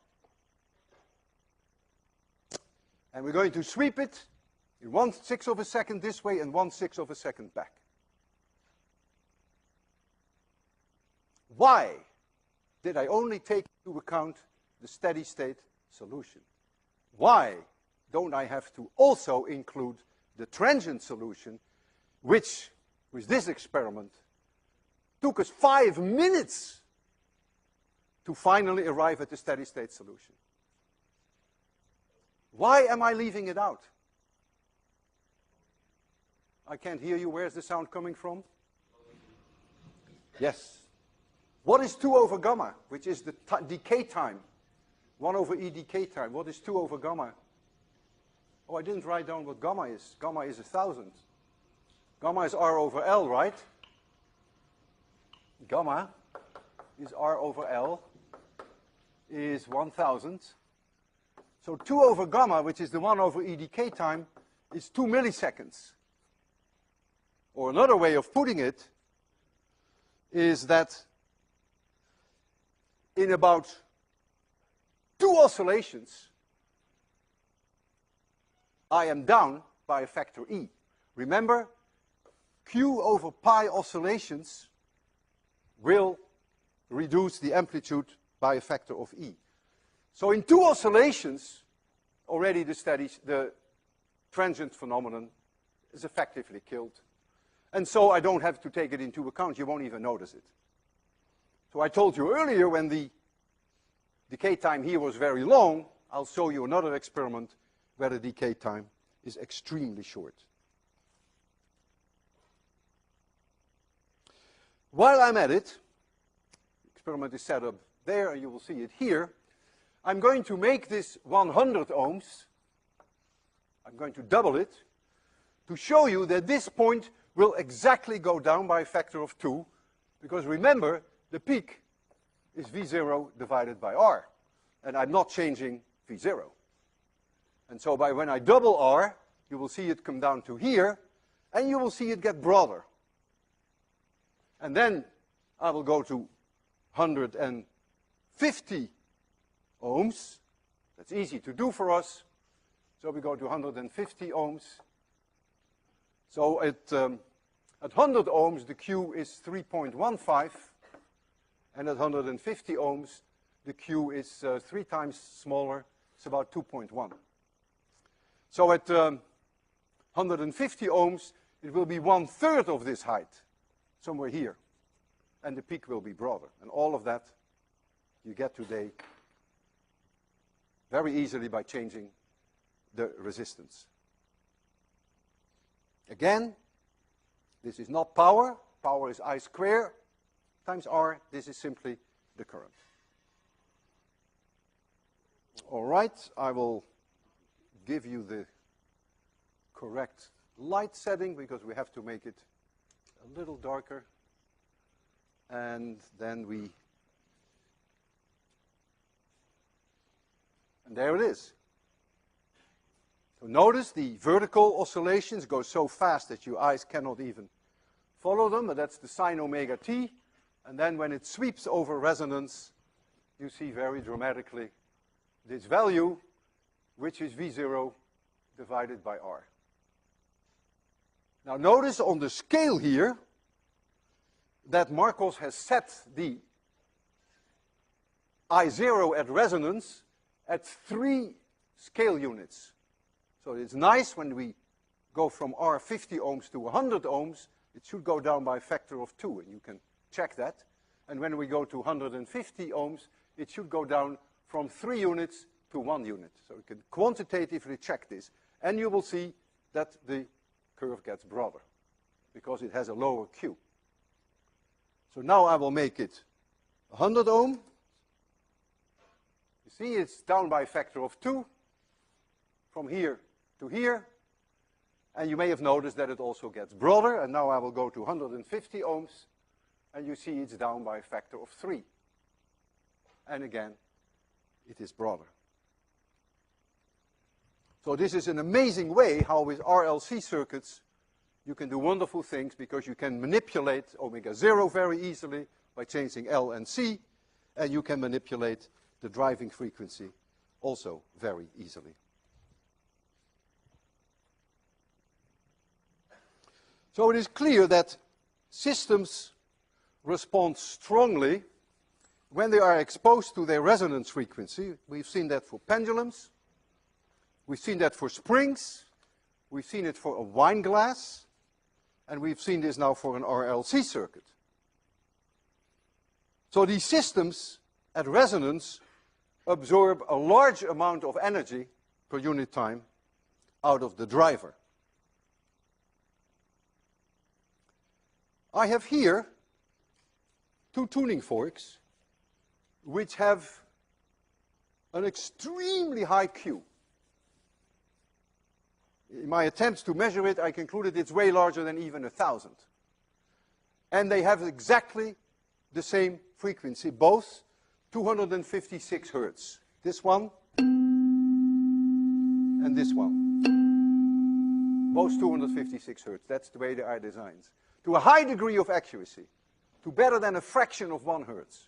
And we're going to sweep it in 1/6 of a second this way and 1/6 of a second back. Why did I only take into account the steady state solution? Why don't I have to also include the transient solution, which, with this experiment, took us 5 minutes to finally arrive at the steady state solution? Why am I leaving it out? I can't hear you. Where's the sound coming from? Yes. What is 2 over gamma, which is the decay time? 1 over E decay time. What is 2 over gamma? Oh, I didn't write down what gamma is. Gamma is 1,000. Gamma is R over L, right? Gamma is R over L is 1,000. So 2 over gamma, which is the 1 over E decay time, is 2 milliseconds. Or another way of putting it is that in about 2 oscillations, I am down by a factor E. Remember, Q over pi oscillations will reduce the amplitude by a factor of E. So in 2 oscillations, already the transient phenomenon is effectively killed. And so I don't have to take it into account. You won't even notice it. So I told you earlier, when the decay time here was very long, I'll show you another experiment where the decay time is extremely short. While I'm at it, the experiment is set up there, and you will see it here. I'm going to make this 100 ohms. I'm going to double it to show you that this point will exactly go down by a factor of 2, because remember, the peak is V0 divided by R, and I'm not changing V0. And so when I double R, you will see it come down to here, and you will see it get broader. And then I will go to 150 ohms. That's easy to do for us. So we go to 150 ohms. So at 100 ohms, the Q is 3.15. And at 150 ohms, the Q is 3 times smaller. It's about 2.1. So at 150 ohms, it will be 1/3 of this height, somewhere here. And the peak will be broader. And all of that you get today very easily by changing the resistance. Again, this is not power. Power is I squared times R. This is simply the current. All right, I will give you the correct light setting because we have to make it a little darker. And then and there it is. So notice the vertical oscillations go so fast that your eyes cannot even follow them, but that's the sine omega t. And then when it sweeps over resonance, you see very dramatically this value, which is V0 divided by R. Now notice on the scale here that Marcos has set the I0 at resonance at 3 scale units. So it's nice when we go from R 50 ohms to 100 ohms, it should go down by a factor of 2, and you can check that. And when we go to 150 ohms, it should go down from 3 units to 1 unit. So you can quantitatively check this, and you will see that the curve gets broader because it has a lower Q. So now I will make it 100 ohm. You see, it's down by a factor of 2 from here to here. And you may have noticed that it also gets broader. And now I will go to 150 ohms. And you see it's down by a factor of 3. And again, it is broader. So this is an amazing way how with RLC circuits you can do wonderful things, because you can manipulate omega 0 very easily by changing L and C, and you can manipulate the driving frequency also very easily. So it is clear that systems respond strongly when they are exposed to their resonance frequency. We've seen that for pendulums. We've seen that for springs. We've seen it for a wine glass. And we've seen this now for an RLC circuit. So these systems at resonance absorb a large amount of energy per unit time out of the driver. I have here 2 tuning forks which have an extremely high Q. In my attempts to measure it, I concluded it's way larger than even 1,000. And they have exactly the same frequency, both 256 hertz. This one and this one. Both 256 hertz. That's the way they are designed. To a high degree of accuracy, to better than a fraction of 1 hertz.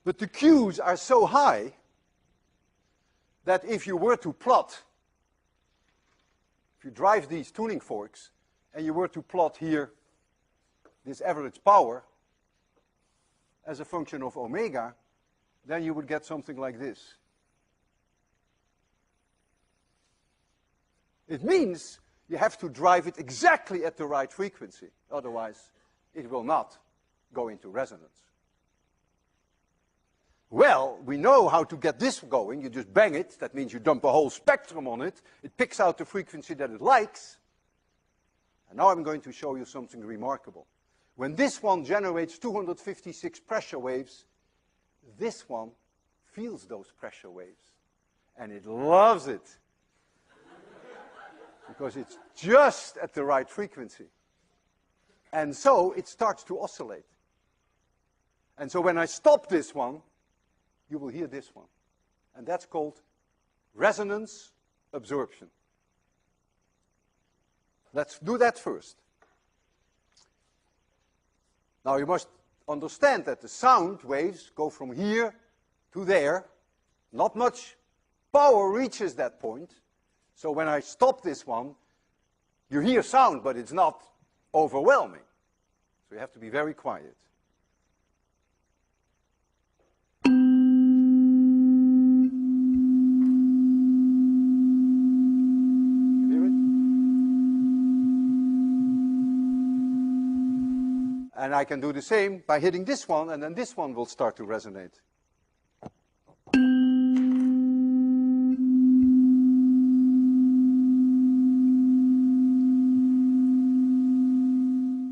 But the Qs are so high that if you were to plot, if you drive these tuning forks and you were to plot here this average power as a function of omega, then you would get something like this. It means you have to drive it exactly at the right frequency, otherwise it will not go into resonance. Well, we know how to get this going. You just bang it. That means you dump a whole spectrum on it. It picks out the frequency that it likes. And now I'm going to show you something remarkable. When this one generates 256 pressure waves, this one feels those pressure waves. And it loves it. Because it's just at the right frequency. And so it starts to oscillate. And so when I stop this one, you will hear this one. And that's called resonance absorption. Let's do that first. Now you must understand that the sound waves go from here to there. Not much power reaches that point. So when I stop this one, you hear sound, but it's not overwhelming. So you have to be very quiet. And I can do the same by hitting this one, and then this one will start to resonate.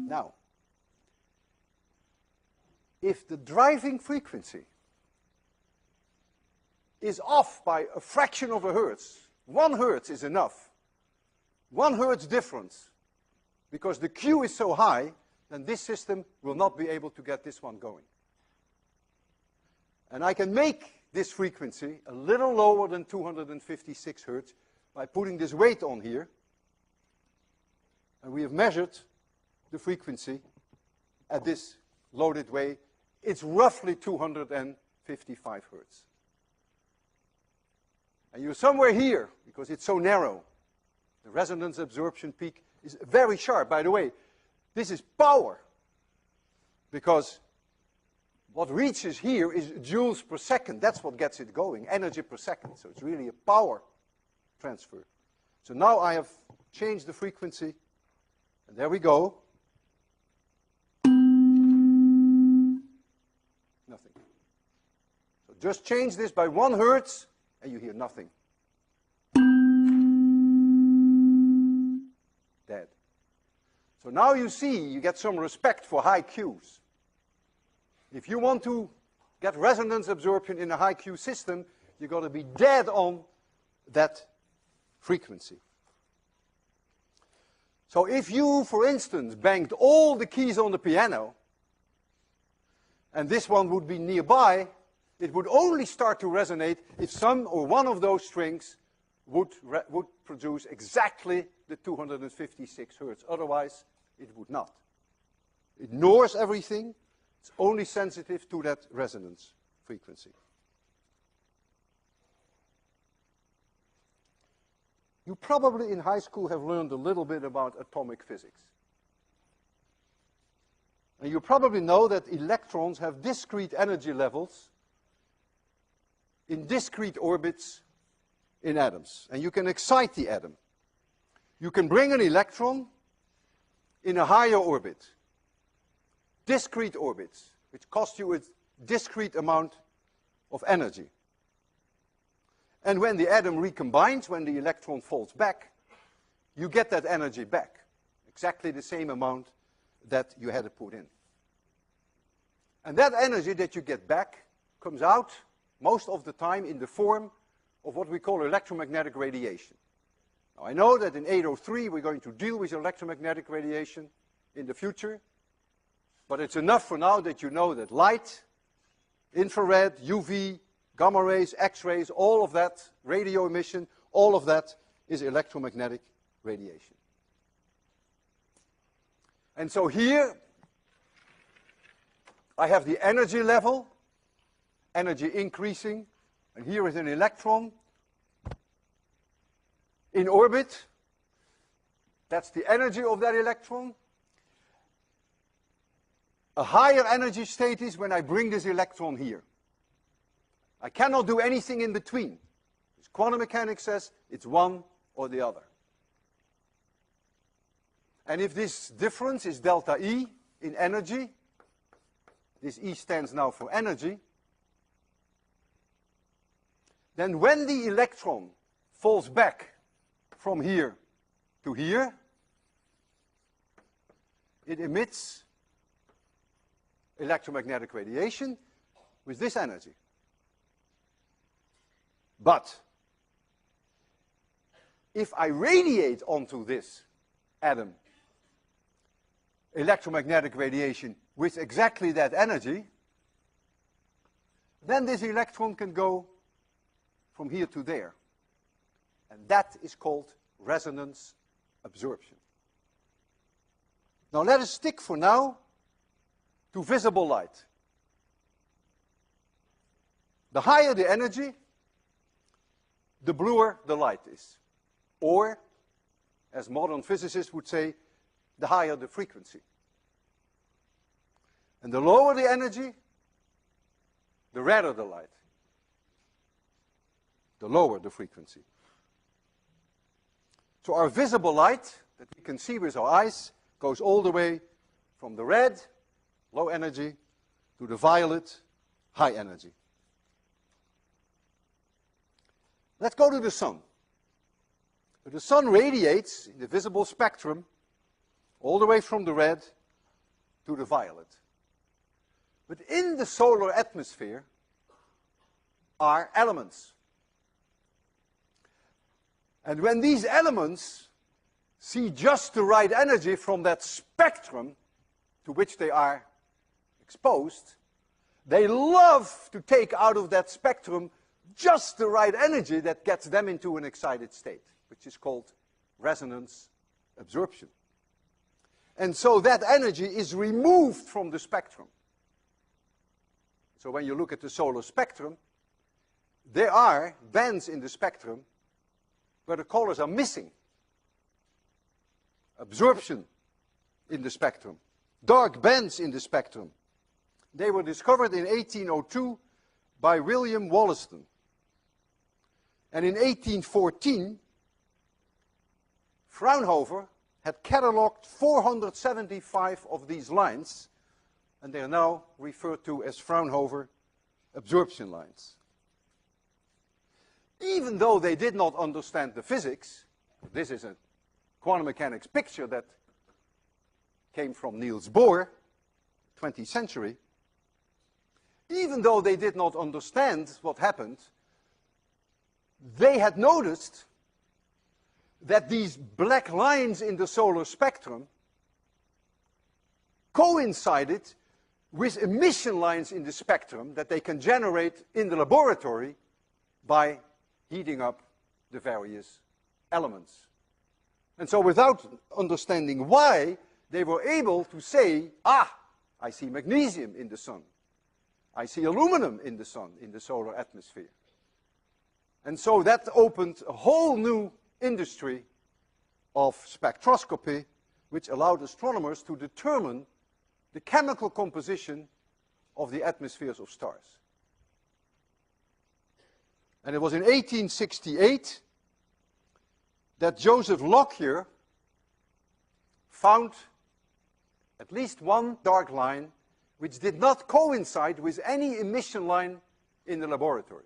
Now, if the driving frequency is off by a fraction of a hertz, 1 hertz is enough. 1 hertz difference, because the Q is so high, then this system will not be able to get this one going. And I can make this frequency a little lower than 256 hertz by putting this weight on here. And we have measured the frequency at this loaded weight. It's roughly 255 hertz. And you're somewhere here, because it's so narrow. The resonance absorption peak is very sharp. By the way, this is power, because what reaches here is joules per second. That's what gets it going, energy per second. So it's really a power transfer. So now I have changed the frequency, and there we go. Nothing. So just change this by 1 hertz, and you hear nothing. Dead. So now you see, you get some respect for high Qs. If you want to get resonance absorption in a high Q system, you've got to be dead on that frequency. So if you, for instance, banged all the keys on the piano, and this one would be nearby, it would only start to resonate if some or one of those strings would produce exactly the 256 Hertz. Otherwise, it would not. It ignores everything. It's only sensitive to that resonance frequency. You probably in high school have learned a little bit about atomic physics. And you probably know that electrons have discrete energy levels in discrete orbits in atoms. And you can excite the atom. You can bring an electron in a higher orbit, discrete orbits, which cost you a discrete amount of energy. And when the atom recombines, when the electron falls back, you get that energy back, exactly the same amount that you had to put in. And that energy that you get back comes out most of the time in the form of what we call electromagnetic radiation. Now, I know that in 803 we're going to deal with electromagnetic radiation in the future, but it's enough for now that you know that light, infrared, UV, gamma rays, X-rays, all of that, radio emission, all of that is electromagnetic radiation. And so here I have the energy level, energy increasing, and here is an electron in orbit. That's the energy of that electron. A higher energy state is when I bring this electron here. I cannot do anything in between. As quantum mechanics says, it's one or the other. And if this difference is delta E in energy, this E stands now for energy, then when the electron falls back from here to here, it emits electromagnetic radiation with this energy. But if I radiate onto this atom electromagnetic radiation with exactly that energy, then this electron can go from here to there. And that is called resonance absorption. Now let us stick for now to visible light. The higher the energy, the bluer the light is. Or, as modern physicists would say, the higher the frequency. And the lower the energy, the redder the light. The lower the frequency. So our visible light that we can see with our eyes goes all the way from the red, low energy, to the violet, high energy. Let's go to the sun. The sun radiates in the visible spectrum all the way from the red to the violet. But in the solar atmosphere are elements. And when these elements see just the right energy from that spectrum to which they are exposed, they love to take out of that spectrum just the right energy that gets them into an excited state, which is called resonance absorption. And so that energy is removed from the spectrum. So when you look at the solar spectrum, there are bands in the spectrum where the colors are missing. Absorption in the spectrum. Dark bands in the spectrum. They were discovered in 1802 by William Wollaston. And in 1814, Fraunhofer had catalogued 475 of these lines, and they are now referred to as Fraunhofer absorption lines. Even though they did not understand the physics, this is a quantum mechanics picture that came from Niels Bohr, 20th century, even though they did not understand what happened, they had noticed that these black lines in the solar spectrum coincided with emission lines in the spectrum that they can generate in the laboratory by heating up the various elements. And so without understanding why, they were able to say, ah, I see magnesium in the sun. I see aluminum in the sun, in the solar atmosphere. And so that opened a whole new industry of spectroscopy, which allowed astronomers to determine the chemical composition of the atmospheres of stars. And it was in 1868 that Joseph Lockyer found at least one dark line which did not coincide with any emission line in the laboratory.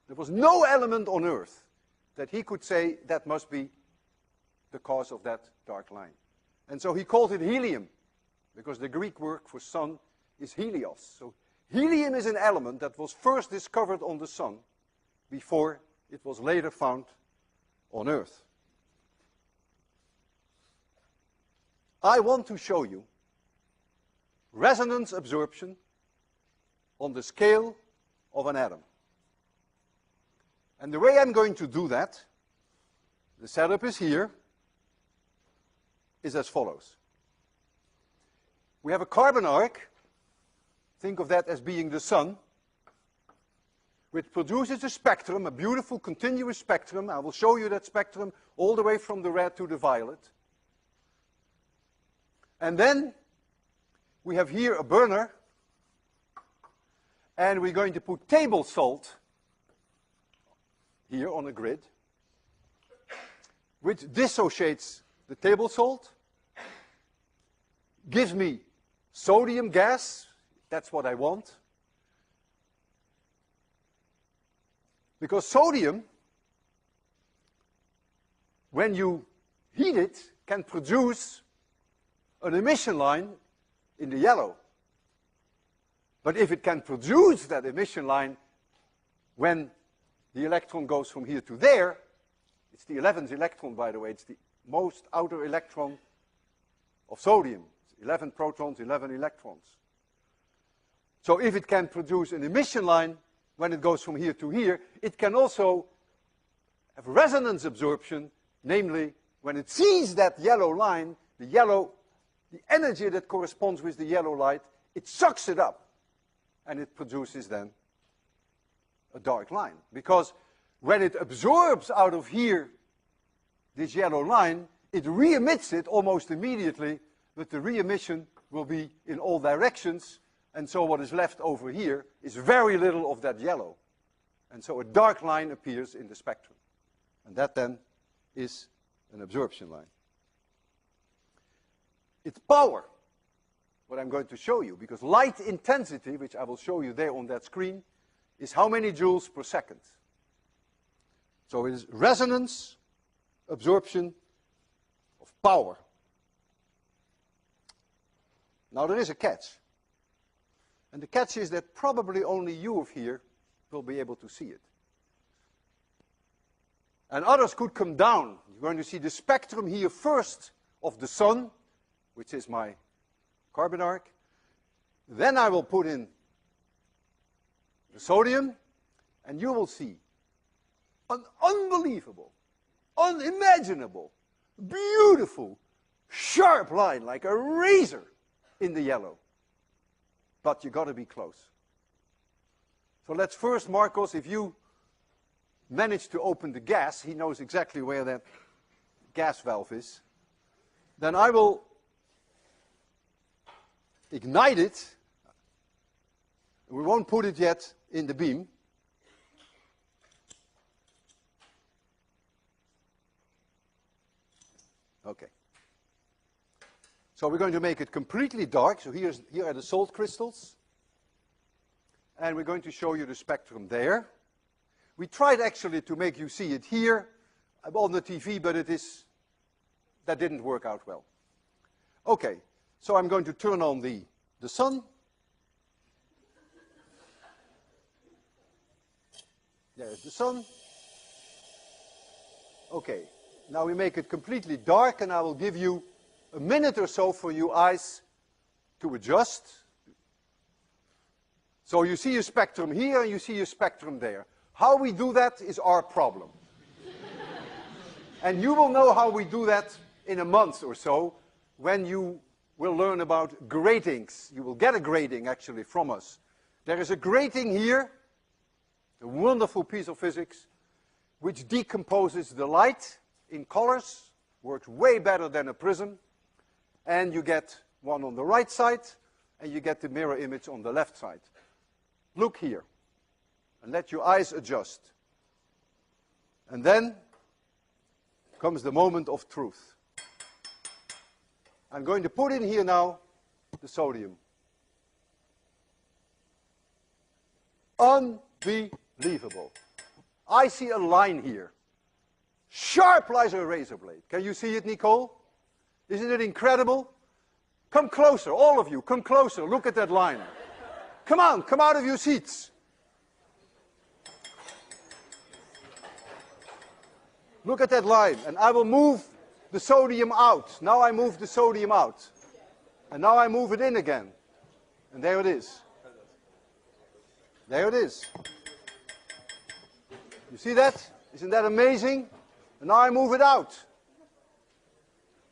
There was no element on Earth that he could say that must be the cause of that dark line. And so he called it helium, because the Greek word for sun is helios. So helium is an element that was first discovered on the sun before it was later found on Earth. I want to show you resonance absorption on the scale of an atom. And the way I'm going to do that, the setup is here, is as follows. We have a carbon arc, think of that as being the sun, which produces a spectrum, a beautiful continuous spectrum. I will show you that spectrum all the way from the red to the violet. And then we have here a burner, and we're going to put table salt here on a grid, which dissociates the table salt, gives me sodium gas. That's what I want. Because sodium, when you heat it, can produce an emission line in the yellow. But if it can produce that emission line when the electron goes from here to there, it's the 11th electron, by the way, it's the most outer electron of sodium. 11 protons, 11 electrons. So if it can produce an emission line when it goes from here to here, it can also have resonance absorption, namely when it sees that yellow line, the energy that corresponds with the yellow light, it sucks it up and it produces then a dark line. Because when it absorbs out of here this yellow line, it re-emits it almost immediately, but the re-emission will be in all directions, and so what is left over here is very little of that yellow. And so a dark line appears in the spectrum. And that then is an absorption line. It's power, what I'm going to show you, because light intensity, which I will show you there on that screen, is how many joules per second. So it is resonance absorption of power. Now there is a catch. And the catch is that probably only you of here will be able to see it. And others could come down. You're going to see the spectrum here first of the sun, which is my carbon arc. Then I will put in the sodium, and you will see an unbelievable, unimaginable, beautiful, sharp line, like a razor in the yellow. But you got to be close. So let's first, Marcos, if you manage to open the gas, he knows exactly where that gas valve is, then I will ignite it. We won't put it yet in the beam. Okay. So we're going to make it completely dark. So here are the salt crystals. And we're going to show you the spectrum there. We tried actually to make you see it here on the TV, but that didn't work out well. Okay, so I'm going to turn on the sun. There's the sun. Okay, now we make it completely dark, and I will give you a minute or so for your eyes to adjust. So you see a spectrum here, and you see a spectrum there. How we do that is our problem. And you will know how we do that in a month or so, when you will learn about gratings. You will get a grating, actually, from us. There is a grating here, a wonderful piece of physics, which decomposes the light in colors, works way better than a prism, and you get one on the right side, and you get the mirror image on the left side. Look here, and let your eyes adjust. And then comes the moment of truth. I'm going to put in here now the sodium. Unbelievable. I see a line here. Sharp like a razor blade. Can you see it, Nicole? Isn't it incredible? Come closer, all of you, come closer. Look at that line. Come on, come out of your seats. Look at that line, and I will move the sodium out. Now I move the sodium out. And now I move it in again. And there it is. There it is. You see that? Isn't that amazing? And now I move it out.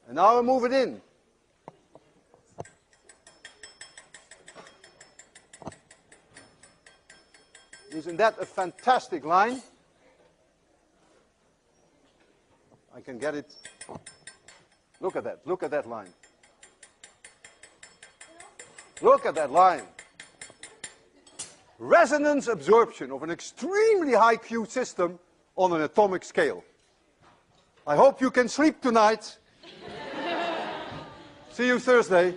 And now I move it in. Isn't that a fantastic line? I can get it. Look at that. Look at that line. Look at that line. Resonance absorption of an extremely high Q system on an atomic scale. I hope you can sleep tonight. See you Thursday.